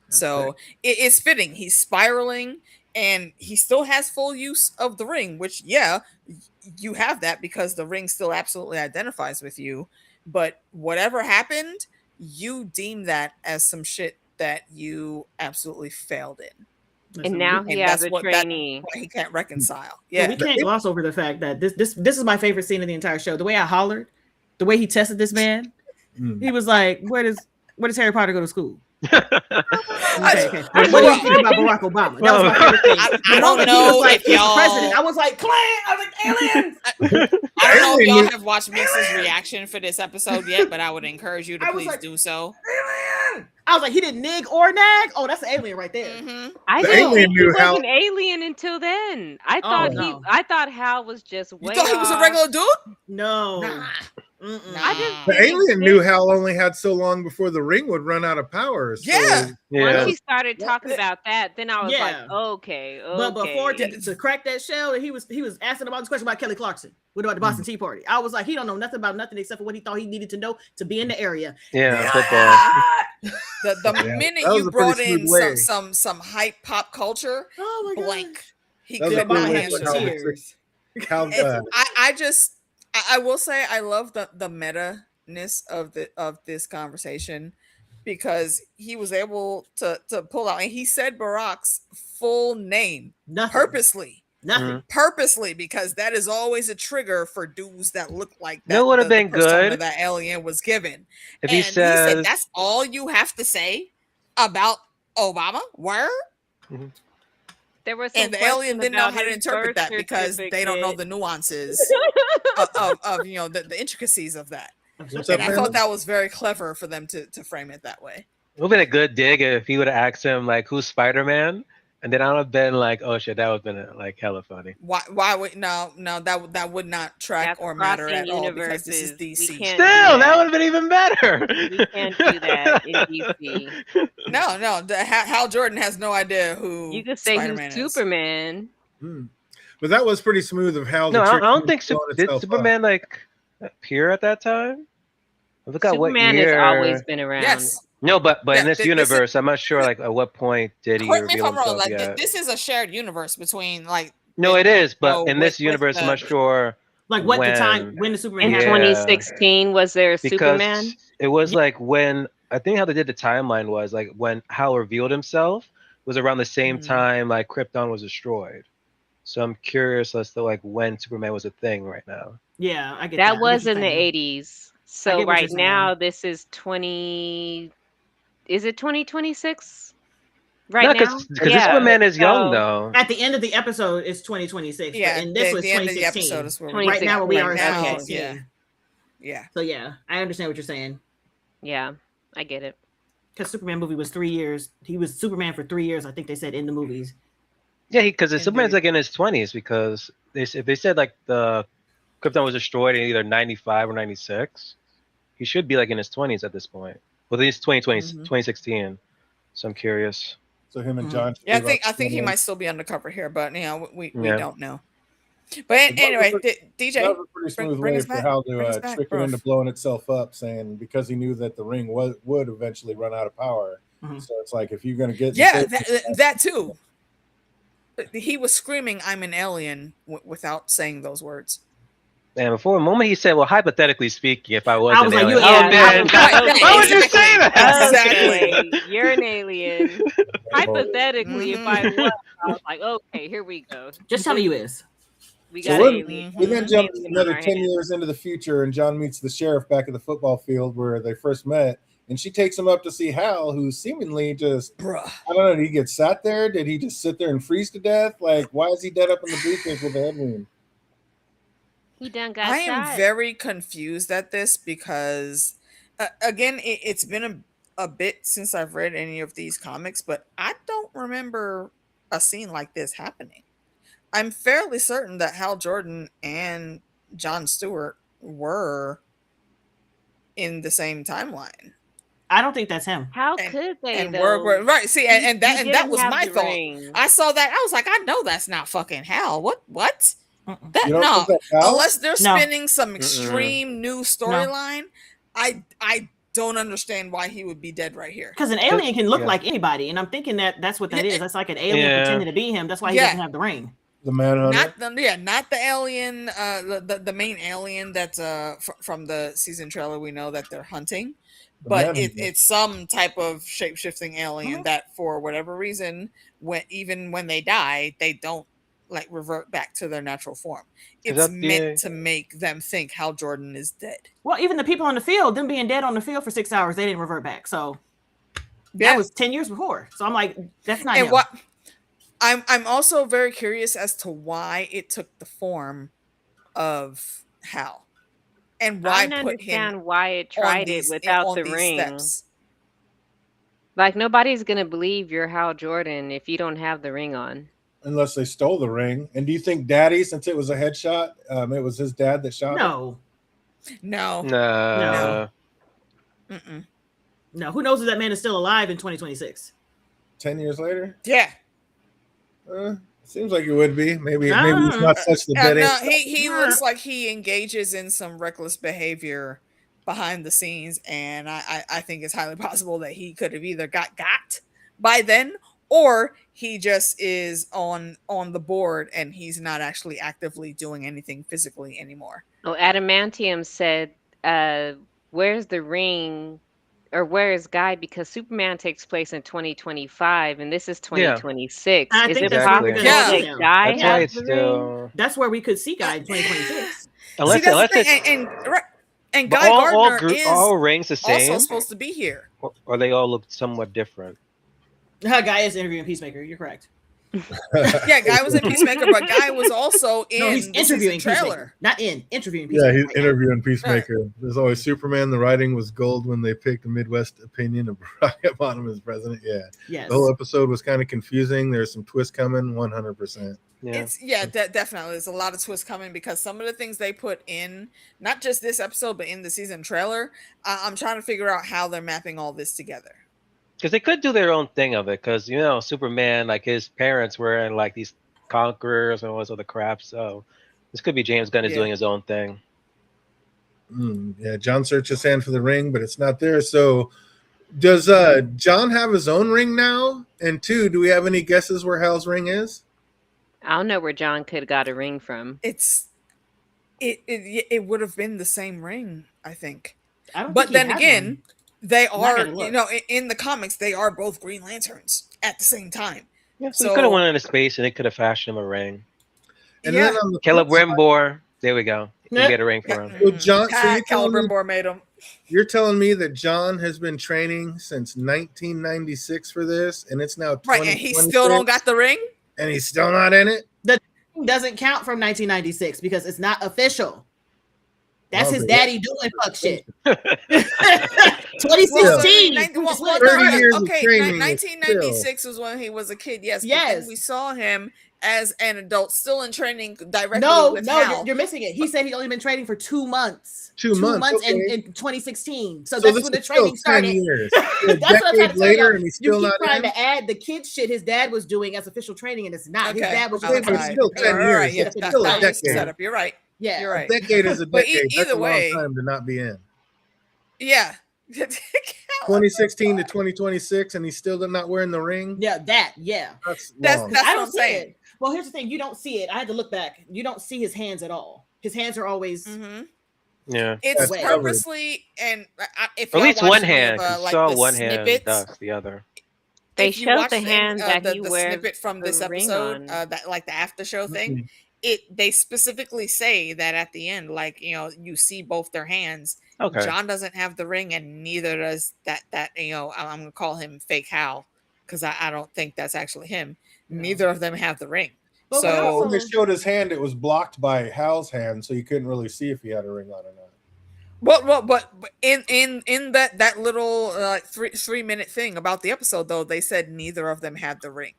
So it's fitting. He's spiraling, and he still has full use of the ring, which you have that because the ring still absolutely identifies with you. But whatever happened, you deem that as some shit that you absolutely failed in. Listen, And now we, he And has that's a what trainee. he can't reconcile. yeah, Yeah. we can't gloss over the fact that this is my favorite scene of the entire show. The way I hollered, the way he tested this man, Mm. he was like, "Where does Harry Potter go to school?" I- Okay. What do you think about Barack Obama? That was my favorite thing. I The don't moment he was know like, if "He's the y'all- president," I was like, "Clint!" I was like, "Aliens!" I don't know if Alien y'all knew- have watched Mix's reaction for this episode yet, but I would encourage you to I was please like- do so. Alien! I was like, he didn't nig or nag. Oh, that's an alien right there. Mhm. I The didn't alien think he knew was how- an alien until then. I Oh, thought no. I thought Hal was just You way thought he was a off. regular dude? No. Nah. Mm-mm. I just The didn't alien knew think- Hal only had so long before the ring would run out of power. So Yeah. Once Yeah. he started talking Yeah. about that, then I was Yeah. like, okay. But before okay. to crack that shell, he was asking about this question about Kelly Clarkson. What about the Boston Tea Party? I was like, he don't know nothing about nothing except for what he thought he needed to know to be in the area. Yeah, football. The Yeah, minute that was you a pretty brought in smooth way. some hype pop culture, Oh my blank. He That was could a cool not way handle for Obama Hal it. to tears. Hal, If- I will say I love the meta-ness of this conversation, because he was able to pull out, and he said Barack's full name Nothing. purposely, Nothing. because that is always a trigger for dudes that look like that. That would have the been persona good that alien was given. if And he says, said, "That's all you have to say about Obama." Word. There was some And the alien question didn't know about how to his interpret birth that because they don't know the certificate. nuances of the intricacies of that. What's And up, I man? thought that was very clever for them to frame it that way. it would have been a good dig if he would have asked him, like, who's Spider-Man? And then I would have been like, oh shit, that would have been like hella funny. Why would no that would not track That's or matter crossing at all, because this is universes. We DC. can't- Still, do that that. would have been even better. We can't do that in DC. No, Hal Jordan has no idea who You could say Spider-Man who's is. Superman. Hmm. But that was pretty smooth of Hal. No, the I trick don't think blowing did itself up. Superman like appear at that time. Look at what Superman year. has always been around. Yes. No, but Yeah, in this this is- universe, I'm not sure like at what point did he Correct me if reveal I'm wrong. himself Like yet. this is a shared universe between like No, it is, but Oh, in this with universe, I'm the- not sure Like what the time When? when the Superman In Yeah. happened. 2016, was there a because Superman? it was like when I think how they did the timeline was like when Hal revealed himself was around the same Mhm. time like Krypton was destroyed. So I'm curious as to like when Superman was a thing right now. Yeah, I get That I was get in what the you're saying. 80s. I So get what right you're saying. now, this is 20. Is it 2026? Right No, now? because this Superman is young so- though. At the end of the episode, it's 2026. yeah, but in this was the end of the 2016. episode is where Right now, where we are is now, 2016. yeah, yeah. So yeah, I understand what you're saying. Yeah, I get it. Because Superman movie was 3 years. He was Superman for 3 years. I think they said in the movies. Yeah, because Superman's Indeed. like in his 20s because if they said like the Krypton was destroyed in either 95 or 96, he should be like in his 20s at this point. Well, at least 2020, Mhm. 2016. So I'm curious. So him and Mhm. John. Yeah, I gave think up he Superman. might still be undercover here, but we Yeah. don't know. But That anyway, was DJ, That was a pretty smooth bring way us for back. Hal Bring us to back, trick it bro. into blowing itself up, saying because he knew that the ring would eventually run out of power. Mhm. So it's like if you're going to get Yeah, that too. He was screaming, "I'm an alien," without saying those words. And before a moment he said, "Well, hypothetically speaking, if I was I an was like, alien, you oh, alien. man, Okay, why would you exactly. say that?" Exactly. Okay, you're an alien. Hypothetically, if I was, I was like, okay, here we go. Just tell me you is. We So got we're- alien. we then jump alien on another our 10 hands. years into the future, and John meets the sheriff back at the football field where they first met, and she takes him up to see Hal, who seemingly just, Bruh. I don't know, did he get sat there? Did he just sit there and freeze to death? Like, why is he dead up in the briefcase with a head wound? He done got I shot. am very confused at this because, again, it's been a bit since I've read any of these comics, but I don't remember a scene like this happening. I'm fairly certain that Hal Jordan and John Stewart were in the same timeline. I don't think that's him. How And- could they And though? were right. See, and that didn't was have my the thought. ring. I saw that. I was like, I know that's not fucking Hal. What? Mm-mm. That You don't no. think that's Hal? Unless they're No. spinning some extreme new storyline, I don't understand why he would be dead right here. Because an alien can look Yeah. like anybody, and I'm thinking that's what that Yeah. is. That's like an alien Yeah. pretending to be him. That's why he Yeah. doesn't have the ring. The Manhunter? Not the alien, the main alien that's from the season trailer. We know that they're hunting, The but Manhunter. it's some type of shape-shifting alien Mhm. that for whatever reason, even when they die, they don't like revert back to their natural form. Is It's that meant the- to make them think Hal Jordan is dead. Well, even the people on the field, them being dead on the field for 6 hours, they didn't revert back. So Yeah. that was 10 years before. So I'm like, that's not And him. what I'm also very curious as to why it took the form of Hal and I why don't put him understand why it on tried these, it without on the these ring. steps. Like nobody's gonna believe you're Hal Jordan if you don't have the ring on. Unless they stole the ring. And do you think Daddy, since it was a headshot, it was his dad that shot him? No. No. No. Mm-mm. No. Who knows if that man is still alive in 2026? 10 years later? Yeah. Seems like it would be. Maybe it's Ah. not such the dead No, end. he Yeah. looks like he engages in some reckless behavior behind the scenes, and I think it's highly possible that he could have either got by then, or he just is on the board and he's not actually actively doing anything physically anymore. Oh, Adamantium said, where's the ring or where is Guy? Because Superman takes place in 2025 and this is 2026. I Is think it that's possible where we're gonna that see him. Guy That's why has it's the ring? still That's where we could see Guy in 2026. unless See, that's unless the it's thing, and but Guy all Gardner is all rings the also same, supposed to be here. or they all look somewhat different. Guy is interviewing Peacemaker. You're correct. Yeah, Guy was in Peacemaker, but Guy was also in No, he's the interviewing season trailer. Peacemaker. Not interviewing Yeah, Peacemaker. he's right now. interviewing Peacemaker. There's always Superman. The writing was gold when they picked the Midwest opinion of Barack Obama as president. Yeah. Yes. The whole episode was kind of confusing. There's some twists coming, 100%. Yeah. Definitely. There's a lot of twists coming because some of the things they put in, not just this episode, but in the season trailer, I'm trying to figure out how they're mapping all this together. Because they could do their own thing of it. Because Superman, like his parents were in like these conquerors and all this other crap. So this could be James Gunn is Yeah. doing his own thing. Yeah, John searched his hand for the ring, but it's not there. So does John have his own ring now? And two, do we have any guesses where Hal's ring is? I don't know where John could have got a ring from. It would have been the same ring, I think. I don't But think he then has again, one. they not are, gonna look. in the comics, they are both Green Lanterns at the same time. Yeah, so So- he could have went into space and they could have fashioned him a ring. And Yeah. then on the Caleb flip side- Wimbor, there we go. You Yeah. can get a ring for him. Well, John, so you're telling me- Calibrimbor made him. You're telling me that John has been training since 1996 for this, and it's now Right, and he still don't got the ring? and he's still not in it. Doesn't count from 1996 because it's not official. That's his Okay. daddy doing fuck shit. Well, 2016. well, is well, when it 30 started. years of okay, training is 1996 was when he was a kid. Yes, but Yes. then we saw him as an adult, still in training directly No, with no, Hal. you're missing it. He said he'd only been training for 2 months. 2 months, okay. in 2016. So So that's this when the is still training 10 started. years. That's A what I'm trying decade to tell later, you. and he's You still keep not trying in? to add the kid shit his dad was doing as official training, and it's not. His Okay. dad was just Okay, but it's like, still 10 All years. right, yeah, It's that, still a that was the decade. setup. You're right. yeah. You're A right. decade is a But decade. That's either a way- long time to not be in. Yeah. 2016 to 2026, and he's still not wearing the ring. Yeah, yeah. That's That's long. what I don't I'm see saying. it. Well, here's the thing: you don't see it. I had to look back. You don't see his hands at all. His hands are always Mhm. Yeah. It's That's purposely, and if At y'all least watch one some of, hand. 'Cause like saw the one hand snippets, does the other. They if you showed watch the hand that he the wears snippet from the this ring episode, on. that like the after show thing, Mhm. they specifically say that at the end, like, you see both their hands. Okay. John doesn't have the ring, and neither does that I'm gonna call him Fake Hal, because I don't think that's actually him. No. Neither of them have the ring. But When So they showed his hand, it was blocked by Hal's hand, so you couldn't really see if he had a ring on or not. but in that little 3-minute thing about the episode, though, they said neither of them had the ring.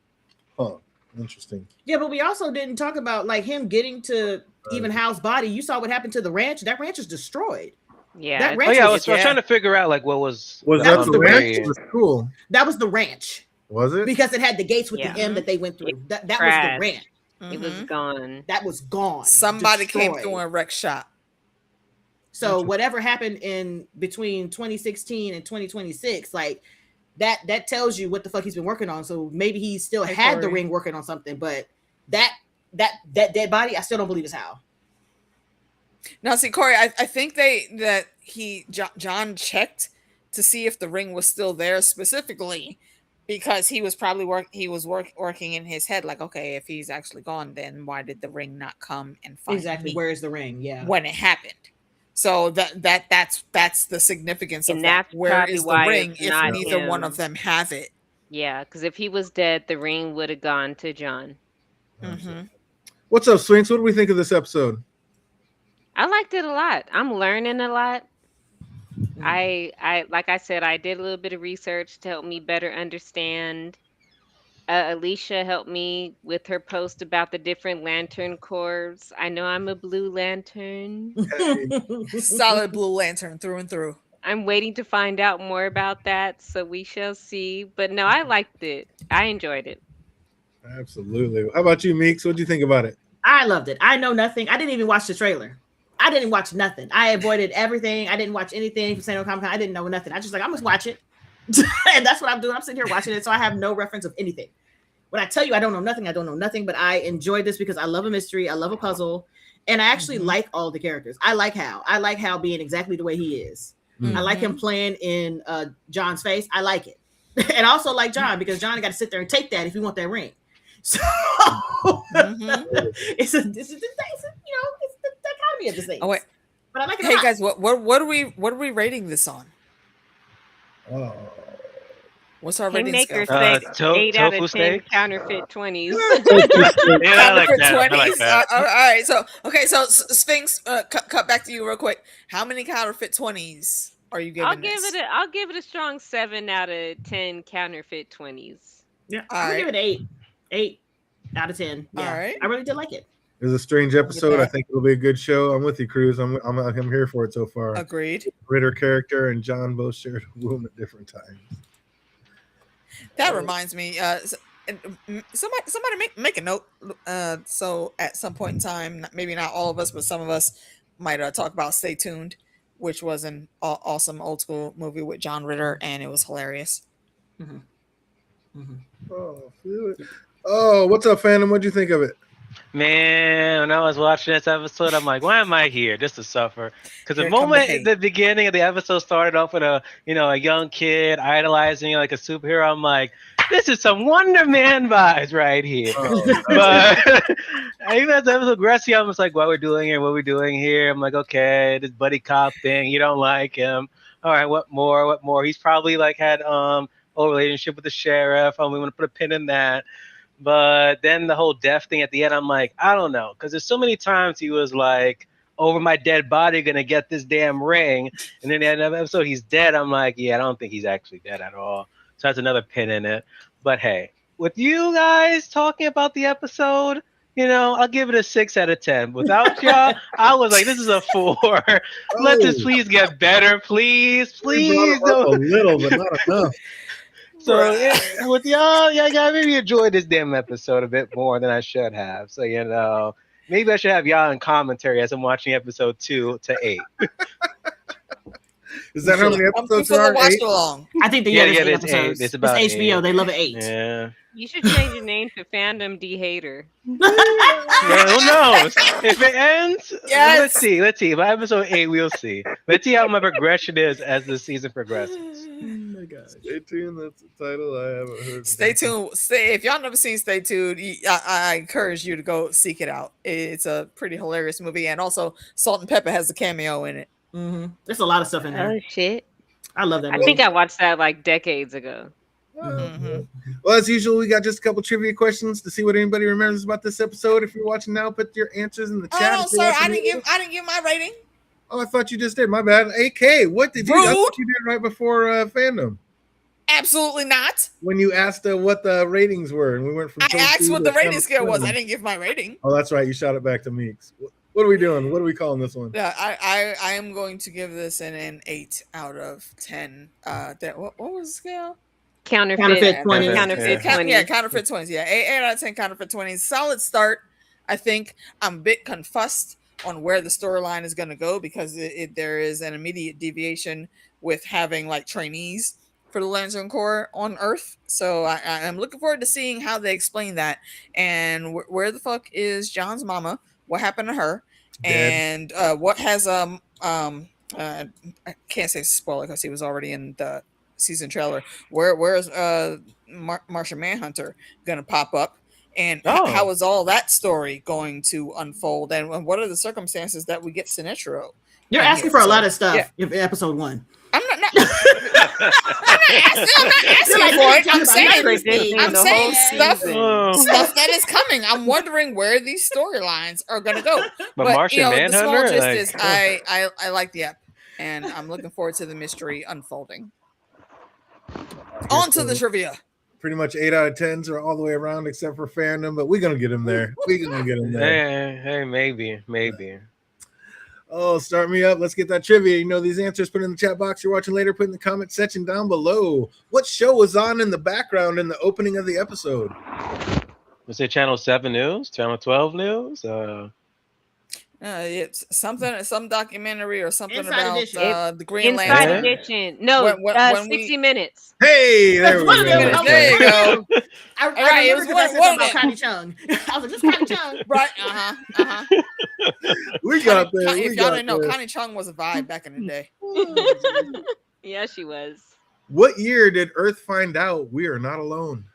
Huh. Interesting. Yeah, but we also didn't talk about like him getting to even Hal's body. You saw what happened to the ranch. That ranch is destroyed. Yeah. That it's- ranch Oh yeah, I was, was trying to figure out like what was Was That that was the the ranch? ranch. It was cool. that was the ranch Was it? because it had the gates with Yeah. the M that they went through. That was Trash. the ranch. It was Mhm. gone. That was gone. Somebody came destroyed. through and wrecked shop. So whatever happened in between 2016 and 2026, like that tells you what the fuck he's been working on. So maybe he still Hey, had the Corey. ring working on something, but that dead body, I still don't believe is Hal. Now, see, Corey, I think John checked to see if the ring was still there, specifically because he was probably working in his head, like, okay, if he's actually gone, then why did the ring not come and find Exactly. me Where is the ring? Yeah. when it happened? So that's the significance of And that. that's Where probably is the why ring it's if not neither one of him. them have it? Yeah, because if he was dead, the ring would have gone to John. Mhm. What's up, Swinks? What do we think of this episode? I liked it a lot. I'm learning a lot. Mm. I like I said, I did a little bit of research to help me better understand. Alicia helped me with her post about the different lantern corps. I know I'm a blue lantern. Solid Blue Lantern through and through. I'm waiting to find out more about that, so we shall see. But no, I liked it. I enjoyed it. Absolutely. How about you, Meeks? What do you think about it? I loved it. I know nothing. I didn't even watch the trailer. I didn't watch nothing. I avoided everything. I didn't watch anything from San Diego Comic Con. I didn't know nothing. I just like, I'm gonna watch it. And that's what I'm doing. I'm sitting here watching it. So I have no reference of anything. When I tell you I don't know nothing, I don't know nothing, but I enjoyed this because I love a mystery. I love a puzzle. And I actually like all the characters. I like Hal. I like Hal being exactly the way he is. Mm. I like him playing in John's face. I like it. And I also like John because John got to sit there and take that if you want that ring. So Mhm. it's the dichotomy of the thing. Oh wait, But I like it. hey a lot. guys, what are we rating this on? Oh. What's our rating Haymaker scale? said 8 out tofu of 10 steak? counterfeit 20s. Yeah, I like For that. I like 20s? that. All right. So Sphinx, cut back to you real quick. How many counterfeit 20s are you giving I'll give this? I'll give it a strong 7 out of 10 counterfeit 20s. Yeah, All I'm gonna right. give it 8. 8 out of 10. Yeah, All right. I really did like it. It was a strange episode. I that. think it'll be a good show. I'm with you, Cruz. I'm here for it so far. Agreed. Ritter character and John both shared a womb at different times. That reminds me. Somebody make a note. So at some point in time, maybe not all of us, but some of us might talk about Stay Tuned, which was an awesome old school movie with John Ritter, and it was hilarious. Oh, feel it. Oh, what's up, Phantom? What'd you think of it? Man, when I was watching this episode, I'm like, why am I here? Just to suffer. Because the Here come the moment hate. the beginning of the episode started off with a young kid idolizing like a superhero, I'm like, this is some Wonder Man vibes right here. Oh, But even as the episode progressed, I'm just like, what we're doing here? I'm like, okay, this buddy cop thing, you don't like him. All right, what more? He's probably like had a relationship with the sheriff. We want to put a pin in that. But then the whole death thing at the end, I'm like, I don't know, because there's so many times he was like over my dead body gonna get this damn ring. And then at another episode, he's dead. I'm like, yeah, I don't think he's actually dead at all. So that's another pin in it. But hey, with you guys talking about the episode, I'll give it a 6 out of 10. Without y'all, I was like, this is a 4. Let this please get better, please. Please. A little, but not enough. So with y'all, maybe enjoy this damn episode a bit more than I should have. So maybe I should have y'all in commentary as I'm watching episode 2 to 8. Is that how many episodes there are? Watch along. I think the it's 8. It's about HBO. 8. They love it 8. Yeah. You should change your name to Fandom D Hater. Yeah, who knows? If it ends, Yes. let's see. By episode 8, we'll see. Let's see how my progression is as the season progresses. Oh my god! Stay tuned. That's the title I haven't heard. Stay tuned. If y'all never seen Stay Tuned, I encourage you to go seek it out. It's a pretty hilarious movie, and also Salt and Pepper has a cameo in it. There's a lot of stuff in there. Oh shit! I love that I movie. think I watched that like decades ago. Well, as usual, we got just a couple trivia questions to see what anybody remembers about this episode. If you're watching now, put your answers in the chat. Oh, sir, I didn't give my rating. Oh, I thought you just did. My bad. AK, what did you? Rude. That's what you did right before Fandom. Absolutely not. When you asked what the ratings were, and we went from. I asked what the rating scale was. I didn't give my rating. Oh, that's right. You shot it back to Meeks. What are we doing? What are we calling this one? Yeah, I am going to give this an 8 out of 10. What was the scale? Counterfeit 20s. Counterfeit 20s. Yeah, counterfeit 20s. Yeah, 8 out of 10 counterfeit 20s. Solid start. I think I'm a bit confused on where the storyline is going to go because there is an immediate deviation with having like trainees for the Lantern Corps on Earth. So I'm looking forward to seeing how they explain that and where the fuck is John's mama? What happened to her? Dead. And what has I can't say spoiler because he was already in the season trailer. Where's Martian Manhunter gonna pop up? And how is all that story going to unfold? And what are the circumstances that we get Sinestro? You're asking for a lot of stuff in episode 1. I'm not asking for it. I'm saying stuff that is coming. I'm wondering where these storylines are gonna go. But Martian Manhunter, the small gist is I like the app, and I'm looking forward to the mystery unfolding. On to the trivia. Pretty much 8 out of 10s are all the way around except for Fandom, but we're gonna get him there. Hey, maybe. Oh, start me up. Let's get that trivia. You know these answers. Put in the chat box. You're watching later. Put in the comment section down below. What show was on in the background in the opening of the episode? Was it Channel 7 News? Channel 12 News? It's something, some documentary or something Inside about Edition. the Green Inside Lantern. Edition. No, when 60 Minutes. Hey, there we That's go. one of them. There you go. I Right, it was remember 'cause I said one something of about Connie Chung. I was like, just Connie Chung. Right. We got there. If y'all didn't know, Connie Chung was a vibe back in the day. Yeah, she was. What year did Earth find out we are not alone?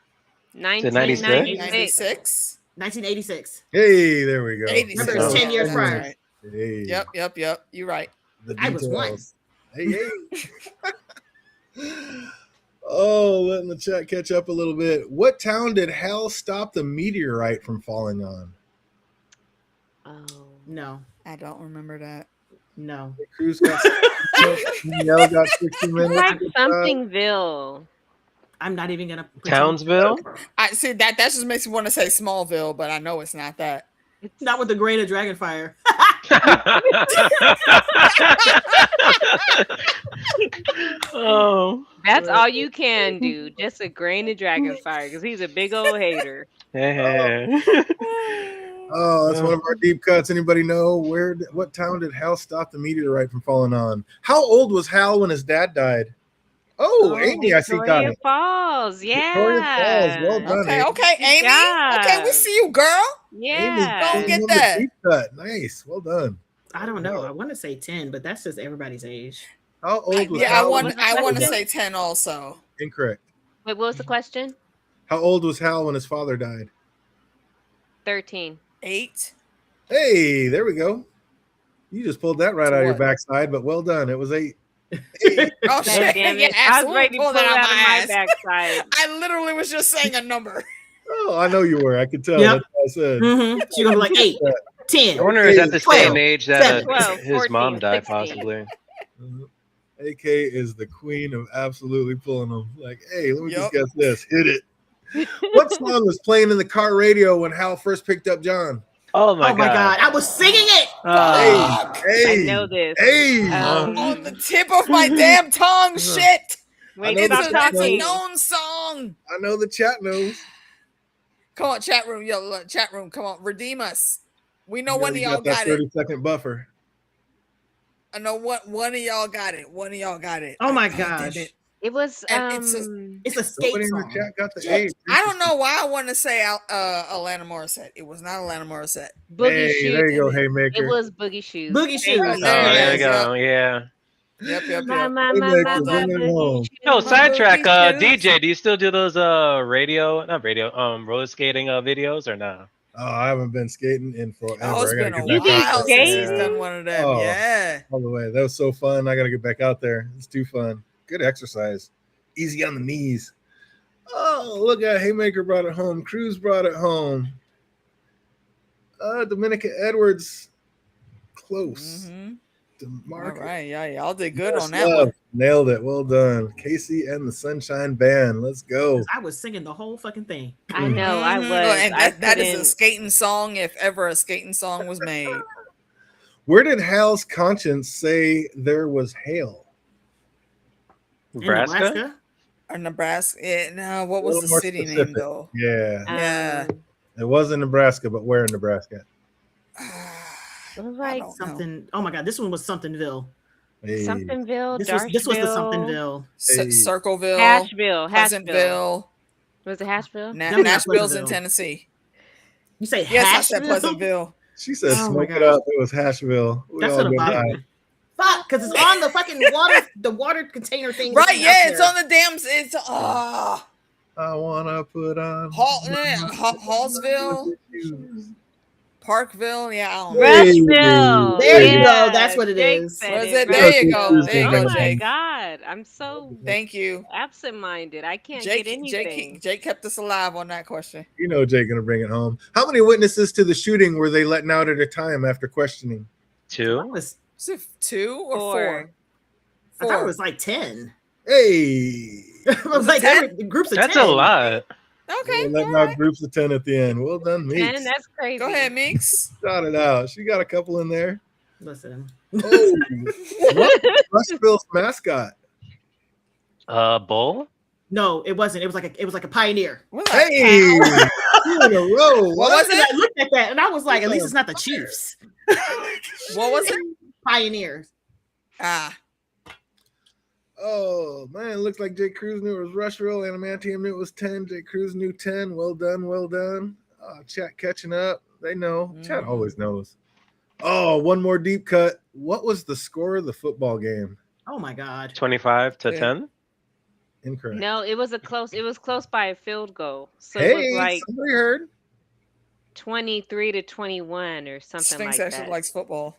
1996. 1986. Hey, there we go. 86. Remember, it was 10 years Yeah, prior. right. Hey, Yep. You're right. the I was one. details. Hey. Oh, letting the chat catch up a little bit. What town did Hal stop the meteorite from falling on? Oh. No. I don't remember that. No. Cruz got 60 minutes. Danielle got 60 minutes. Like somethingville. I'm not even gonna Townsville? I see that just makes me want to say Smallville, but I know it's not that. It's not with the grain of Dragonfire. Oh. That's all you can do. Just a grain of Dragonfire because he's a big old hater. Hey. Oh, that's one of our deep cuts. Anybody know what town did Hal stop the meteorite from falling on? How old was Hal when his dad died? Oh, Amy, I see got Victoria it. Falls. Yeah. Victoria Falls. Well done. Amy. Okay, Amy. Yeah. Okay, we see you, girl. Yeah. Don't get Another that. deep cut. Nice. Well done. I don't know. I want to say 10, but that's just everybody's age. How old was Yeah, I Hal? want to say 10 also. Incorrect. Wait, what was the question? How old was Hal when his father died? 13. 8. Hey, there we go. You just pulled that right out of your What? backside, but well done. It was 8. Oh shit! Damn Yeah, it. I was absolutely ready to pull pulled it that out of my ass. backside. I literally was just saying a number. Oh, I know you were. I could tell. Yep. That's what I said. Mm-hmm. She's gonna be like 8. 10. I wonder is that the 12, same age that 12, his mom 14, died 16. possibly? AK is the queen of absolutely pulling them. Like, hey, let me just Yup. guess this. Hit it. What song was playing in the car radio when Hal first picked up John? Oh my god! I was singing it. Fuck. Hey, I know this. Hey, On the tip of my damn tongue, shit. Wait, know It's the stop a, that's a talking. known song. I know the chat knows. Come on, chat room. Yo, chat room. Come on, redeem us. We know You one of y'all that got it. 30-second buffer. I know what one of y'all got it. One of y'all got it. Oh my God damn gosh. it. It was And It's a skate Nobody in the song. chat got the Shit. age. I don't know why I want to say Alanis Morissette. It was not Alanis Morissette. Boogie Hey, Shoes. there you go, Haymaker. It was Boogie Shoes. Boogie Thank Shoes. you. There it There we is. go. Yeah. Yep. My Haymaker, bring it Boogie home. Shoes. No, sidetrack. Boogie shoes. DJ, do you still do those roller skating videos or no? Oh, I haven't been skating in forever. Oh, it's I gotta been a get You back be out while there. since he's skating? done one of them. Oh. Yeah. All the way. That was so fun. I got to get back out there. It's too fun. Good exercise. Easy on the knees. Oh, look at Haymaker brought it home. Cruz brought it home. Dominica Edwards. Close. Mm-hmm. All DeMarcus. right. Yeah, y'all did good Yes, on that love. one. Nailed it. Well done. Casey and the Sunshine Band. Let's go. I was singing the whole fucking thing. I know, I Mhm. was. And I that is a couldn't- skating song, if ever a skating song was made. Where did Hal's conscience say there was hail? In Nebraska? Or Nebraska. Yeah, no, what was little the more city name specific. though? Yeah. Yeah. It was in Nebraska, but where in Nebraska? It was I like don't know. Something. Oh my god, this one was Somethingville. Hey. Somethingville, This was the Somethingville. Hey. Circleville, Hashville. Pleasantville, Was it Hashville? No, not Nashville's in Pleasantville. Tennessee. You say Yes, I said Hashville? Pleasantville. She said, Oh my smoke it gosh. up. It was Hashville. We That's all what good bothered high. me. Fuck, because it's on the fucking water container thing. Right, that's yeah, out it's there. on the damn. It's I want to put on. Hallsville, Parkville. Yeah, I don't know. Hey. Rushville. There you Yeah, go. That's what it Jake is. said Where's it, it? There you Rushville. go. There you Oh go, my Jake. God, I'm so Thank you, absent-minded. I can't Jake. get anything. Jake kept us alive on that question. You know Jake gonna bring it home. How many witnesses to the shooting were they letting out at a time after questioning? I 2. was- Was it 2 or 4? I thought it was like 10. Hey, I was like, 10? there were groups of That's 10. a lot. Okay, They're letting all out right. groups of 10 at the end. Well done, Man, Meeks. that's crazy. Go ahead, Meeks. Shot it out. She got a couple in there. Listen. Oh, what was Rushville's mascot? Bull? No, it wasn't. It was like a pioneer. What, Hey, cow? 2 in a row. What was And it? I looked at that and I was like, at least it's not the Chiefs. What was it? Pioneers. Ah, Oh man, looks like Jake Cruz knew it was Rushville. Animantium knew it was 10. Jake Cruz knew 10. Well done, well done. Chat catching up. They know. Chat Mhm. always knows. Oh, one more deep cut. What was the score of the football game? Oh my God. 25 to Yeah. 10? Incorrect. No, it was close by a field goal. So Hey, it was like somebody heard. 23 to 21 or something Sphinx like actually that. likes football.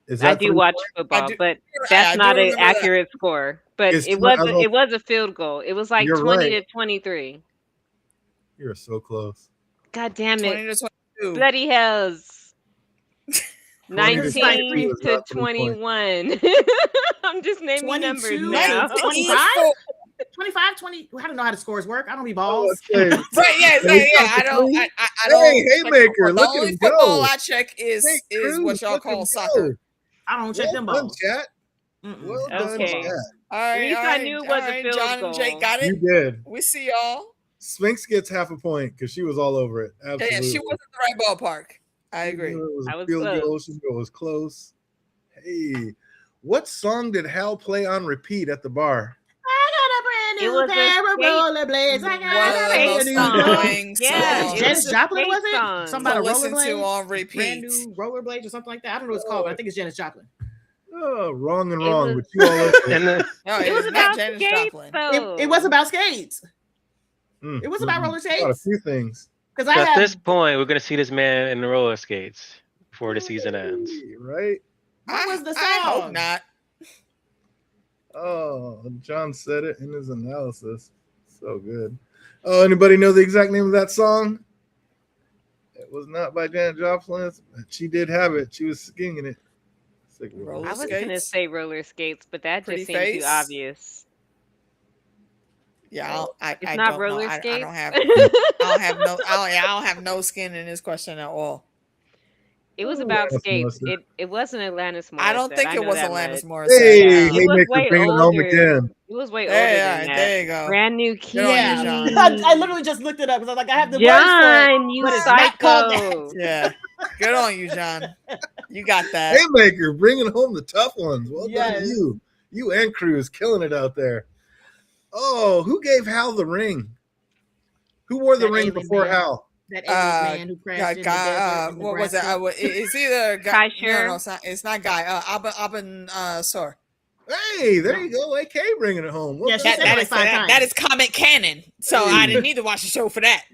Is I that do three- watch football, do- but I that's do not an remember that. accurate score. But It's it tw- was I don't- it was a field goal. It was like You're 20 right. to 23. You're so close. God damn 20 it. to 22. Bloody hells. 20 to 19 22 is to not 3 points. 21. I'm just naming 22 numbers to now. 25? 25, 20. I don't know how the scores work. I don't be Oh, balls. okay. Right, yeah, I don't. I don't. Hey, check Haymaker, football. look The at only him football go. I check is Jake what Cruz, y'all look call him soccer. go. I don't check Well them done, balls. chat. Mm-mm. Well done, Okay. chat. All right, least all I right, knew it all was a right. field John goal. and Jake got You it. did. We see y'all. Sphinx gets half a point because she was all over it. Yeah, Absolutely. she was in the right ballpark. I She agree. knew It was I a was field close. goal. She knew it was close. Hey, what song did Hal play on repeat at the bar? I got It a was brand a new pair of skate- rollerblades. I One got of a the brand most new song. annoying Yeah, songs it Janis was a Joplin, was skate it? song. Something to about a listen to rollerblade? on Brand repeat. new rollerblades or something like that. I don't know what it's called, but I think it's Janis Joplin. Oh, wrong and It wrong, was- but you all over it. And then No, It was not about Janis skates, Joplin. though. It was about skates. Mm, It was about mm, roller mm. About a skates. few things. Because so I at have this point, we're going to see this man in roller skates before the season ends. Hey, right? what was the I hope song? not. Oh, John said it in his analysis. So good. Oh, anybody know the exact name of that song? It It was not by Janet Joplin. But she did have it. She was singing it. Roller I was gonna skates? say roller skates, but that Pretty just seemed face? too obvious. Yeah, I It's don't not know. roller I skates. don't have I don't have no skin in this question at all. It was about Alanis skates. Morissette. It wasn't Alanis Morissette. I don't think it know was that Alanis much. Morissette. Hey, It was Haymaker, way bring it home older. again. It was way older There, than that. there you go. Brand new key. Good on you, Yeah, John. I literally just looked it up because I was like, I have the words for it, John, you but it's not called psycho. that. Yeah, good on you, John. You got that. Haymaker, bringing home the tough ones. Well done Yes. to you. You and Cruz killing it out there. Oh, who gave Hal the ring? Who wore the That ring alien before man. Hal? That alien man who crashed in the desert. In What was it? Nebraska. It's either Guy. Kai No, Sher? it's not Guy. Abin Sor. Hey, there you go. AK bringing it home. Well Yeah, she done. said it like 5 times. That is comic canon. So I didn't need to watch the show for that.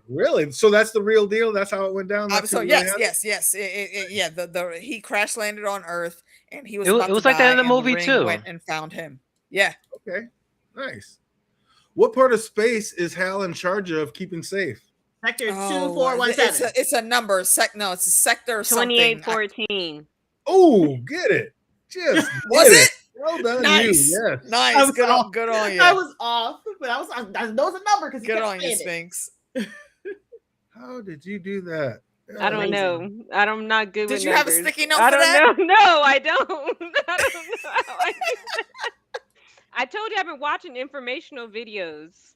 Really? So that's the real deal? That's how it went down? That's So who really yes, had it? yeah. The he crash landed on Earth, and he was. It was- about it was to like that in die, the and movie, ring too. Went and found him. Yeah. Okay, nice. What part of space is Hal in charge of keeping safe? Sector Oh, 2417. it's a number. No, it's a sector. Something. 2814. Oh, get it. Just Was get it? Well done, Nice. you. Yes. I Nice. was Good off. on you. I was off, but I know it's a number because Good on you, Sphinx. How did you do that? I don't know. I'm not good with Did you have a numbers. sticky note I for don't that? know. No, I don't. I don't know. how I did that. I told you I've been watching informational videos.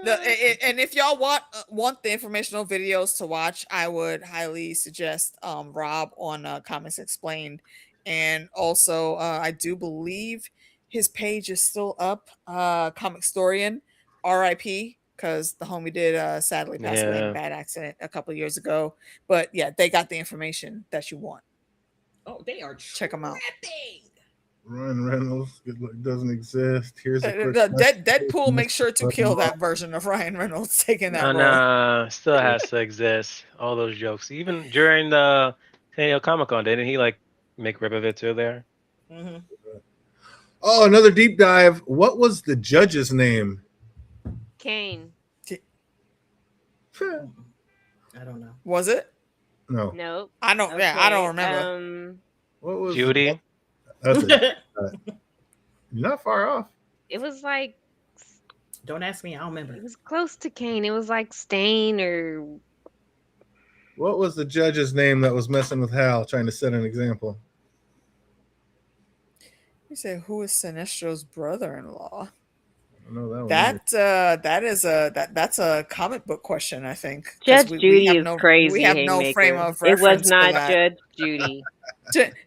And if y'all want the informational videos to watch, I would highly suggest Rob on Comics Explained, and also I do believe his page is still up. Comic Storian, R.I.P. Because the homie did sadly pass away in a bad accident a couple of years ago. But yeah, they got the information that you want. Oh, they are Check them out. Ryan Reynolds doesn't exist. Here's a quick Deadpool makes sure to kill that version of Ryan Reynolds taking that role. No, still has to exist. All those jokes, even during the San Diego Comic-Con, didn't he like make rip of it too there? Mm-hmm. Oh, another deep dive. What was the judge's name? Kane. I don't know. Was it? No. Nope. I don't. Yeah, I don't remember. What was Judy. That's it. You're not far off. It was like Don't ask me. I don't remember. it was close to Kane. It was like Stain or What was the judge's name that was messing with Hal, trying to set an example? You say who is Sinestro's brother-in-law? I know that one. That's a comic book question, I think. 'cause Judge we have Judy is crazy. We have no Haymaker. frame of It reference. was not for that. Judge Judy,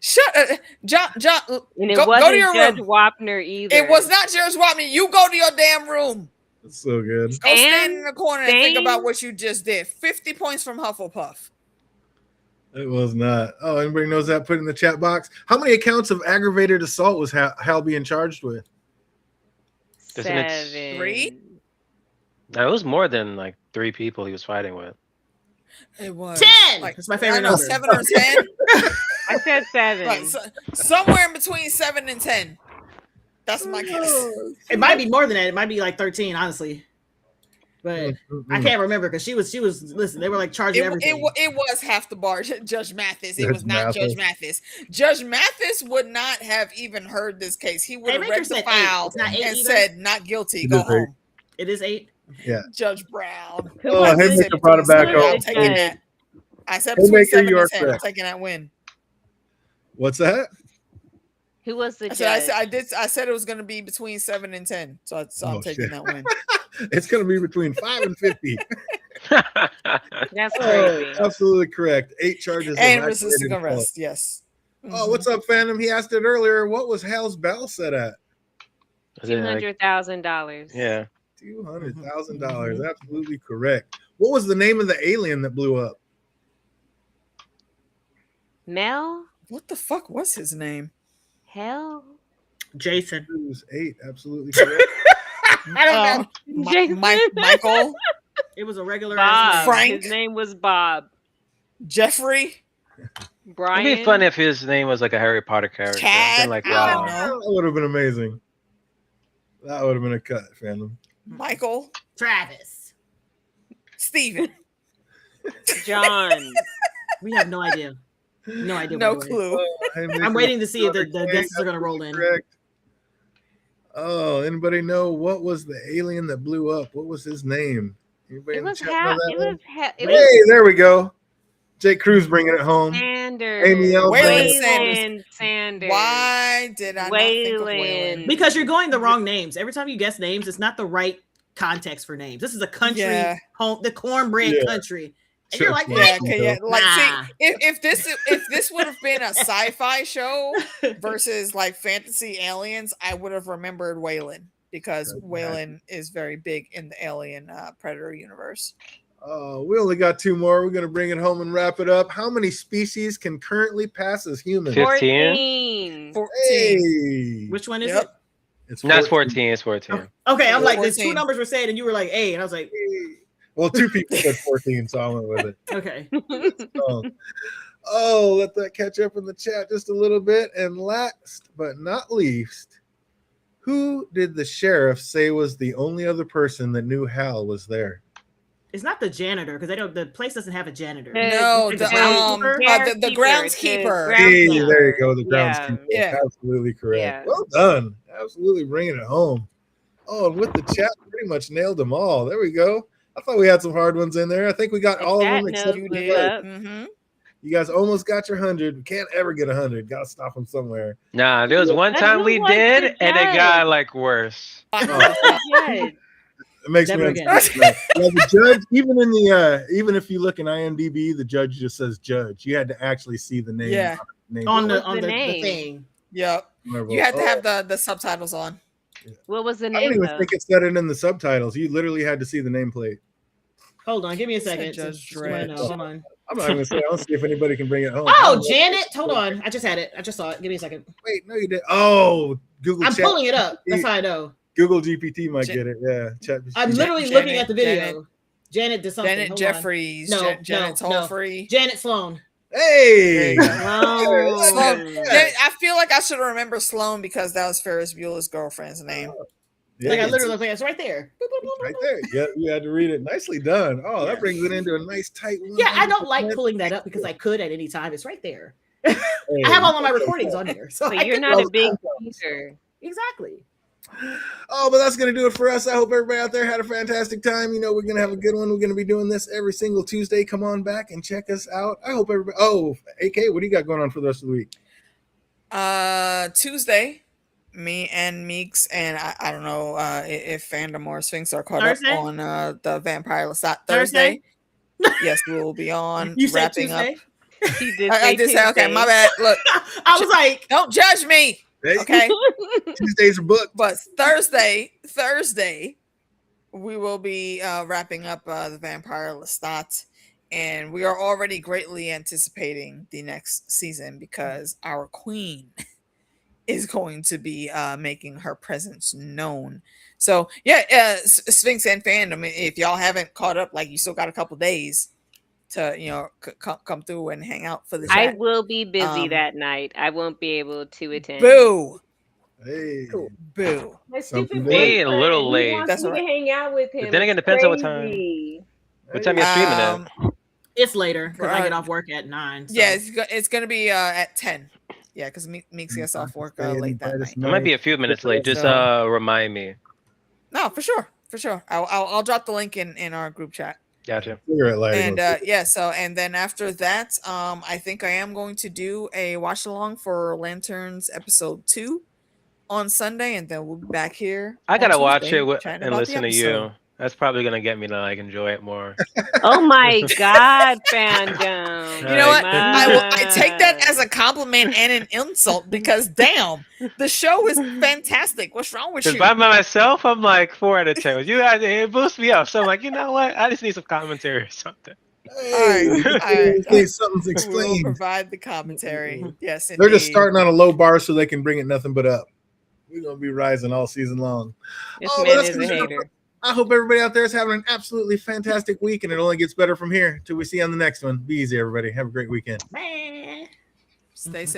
Shut, John. and it Go to wasn't your Judge room. Wapner either. It was not Jared Watman. You go to your damn room. That's so good. Go stand in the corner and think Stain? about what you just did. 50 points from Hufflepuff. It was not. Oh, anybody knows that? Put it in the chat box. How many accounts of aggravated assault was Hal being charged with? Isn't it 7. 3? No, it was more than like 3 people he was fighting with. It was 10. Like, That's my favorite I know, number. 7 or 10. I said 7. Like, somewhere in between 7 and 10. That's my guess. It might be more than that. It might be like 13, honestly. But I can't remember because she was. Listen, they were like charging everything. It was half the bar, Judge Mathis. It Judge was not Judge Mathis. Judge Mathis would not have even heard this case. He would have Haymaker read the said 8. file It's not 8 and either? said not guilty. It Go is 8. home. It is 8. Yeah. Judge Brown. Who Oh, was Haymaker it? brought it back Who was up. I'm the taking judge? that. I said between Haymaker, 7 you are and 10. I'm correct. taking that win. What's that? Who was the I said, judge? I said it was going to be between 7 and 10. So I'm Oh, taking shit. that win. It's going to be between 5 and 50. That's crazy. Absolutely correct. 8 charges. of And aggravated resisting assault. arrest. Yes. Oh, what's up, Phantom? He asked it earlier. What was Hal's bell set at? Was it like- $200,000. yeah. $200,000. Absolutely correct. What was the name of the alien that blew up? Mel? What the fuck was his name? Hell? Jason. Cruz, 8. Absolutely correct. I don't know. Jason? Michael, It was a regular Bob. ass Frank? His name was Bob. Jeffrey, Brian. It'd be fun if his name was like a Harry Potter character. Cat? Something like I don't Ron. know. That would have been amazing. That would have been a cut, Phantom. Michael, Travis. Steven. John. We have no idea. No idea. No what it is. clue. I'm waiting to see if the guesses are going to roll in. Correct. Oh, anybody know what was the alien that blew up? What was his name? Anybody It in the was chat know that one? it There we go. Jake Cruz bringing it home. Sanders. Amy L. Waylon Sanders. Why did I not think of Waylon. Waylon? Because you're going the wrong names. Every time you guess names, it's not the right context for names. This is a country home, the cornbread country. And you're like, Yeah, what? okay, like Nah. see, if this would have been a sci-fi show versus like fantasy aliens, I would have remembered Waylon because Waylon is very big in the Alien Predator universe. We only got 2 more. We're gonna bring it home and wrap it up. How many species can currently pass as humans? 15. 14. Hey, Which one is Yep. it? it's No, it's 14. It's 14. Okay, I'm like, the 14. 2 numbers were said, and you were like, A, and I was like, Well, 2 people said 14, so I went with it. okay. Let that catch up in the chat just a little bit. And last but not least, who did the sheriff say was the only other person that knew Hal was there? It's not the janitor because the place doesn't have a janitor. No, Like the groundskeeper. Hey, there you go. The groundskeeper. Yeah. Absolutely correct. Yeah. Well done. Absolutely bringing it home. Oh, and with the chat, pretty much nailed them all. There we go. I thought we had some hard ones in there. I think we got all of them except You for did. Blake. Mm-hmm. You guys almost got your 100. We can't ever get 100. Got to stop them somewhere. Nah, there was one But time who we was did, the and it judge? got like worse. Judge. It makes Never me again. understand. Yeah, the judge, even in the even if you look in IMDb, the judge just says judge. You had to actually see the name. Yeah. On What the was the the name? thing. Yep. You had to have the subtitles on. What was the I don't name? even Though? think it said it in the subtitles. You literally had to see the nameplate. Hold on, give me a Said second. Judge Just wanna know. Dredd. Hold on. I'm not going to say. I'll see if anybody can bring it home. Oh, Janet. Hold on. I just had it. I just saw it. Give me a second. Wait, no, you did. Oh, Google. I'm Chat. pulling it up. That's how I know. Google GPT might get it. Yeah. Chat. I'm literally Janet- looking at the video. Janet did something. Janet Hold Jeffries. No, Janet no. Tolfrey. on. Janet Sloan. Hey. Oh. Janet, I feel like I should remember Sloan because that was Ferris Bueller's girlfriend's name. Yeah, Like I literally looked like it's right there. Boop, boop, boop, boop, right boop. there. Yeah, you had to read it. Nicely done. Oh, that brings it into a nice tight one. Yeah, I don't like pulling that up because I could at any time. It's right there. I have all of my recordings on here. So So I you're can- not a big teaser. Exactly. Oh, but that's going to do it for us. I hope everybody out there had a fantastic time. You know, we're going to have a good one. We're going to be doing this every single Tuesday. Come on back and check us out. I hope everybody. Oh, AK, what do you got going on for the rest of the week? Tuesday, me and Meeks and I don't know if Fandom or Sphinx are caught Thursday? up on the Vampire Lestat Thursday? Thursday. Yes, we will be on You said wrapping up. Tuesday? He did I did say, okay, Tuesday. my bad. Look, I was like, don't judge me. Hey, Okay. Tuesdays are booked. But Thursday, we will be wrapping up the Vampire Lestat, and we are already greatly anticipating the next season because our queen is going to be making her presence known. So yeah, Sphinx and Fandom, if y'all haven't caught up, like you still got a couple days to come through and hang out for the I chat. will be busy that night. I won't be able to attend. Boo, Hey. boo. My Something stupid big. Hey, a little boyfriend, late. He wants That's me all to hang out with him. But then again, It's depends on what time. crazy. What time you streaming at? Um, it's later because I Right. get off work at 9. So. Yeah, it's gonna be at 10. Yeah, because Meeks gets off work late that night. I might be a few minutes late. Just remind me. No, for sure. I'll drop the link in our group chat. Gotcha. And and then after that, I think I am going to do a watch along for Lanterns episode 2 on Sunday, and then we'll be back here. I on gotta watch Tuesday it chatting and about listen the to you. episode. That's probably gonna get me to like enjoy it more. Oh my God, Fandom. You know what? Alright. I take that as a compliment and an insult because damn, the show is fantastic. What's wrong with Because you? by myself, I'm like 4 out of 10. You guys, it boosts me up. So I'm like, you know what? I just need some commentary or something. Hey, All right. something's We will explained. provide the commentary. Yes, They're just indeed. starting on a low bar so they can bring it nothing but up. We're gonna be rising all season long. This Oh, man that's is a gonna do it. hater. I hope everybody out there is having an absolutely fantastic week, and it only gets better from here till we see you on the next one. Be easy, everybody. Have a great weekend. Man. Stay safe.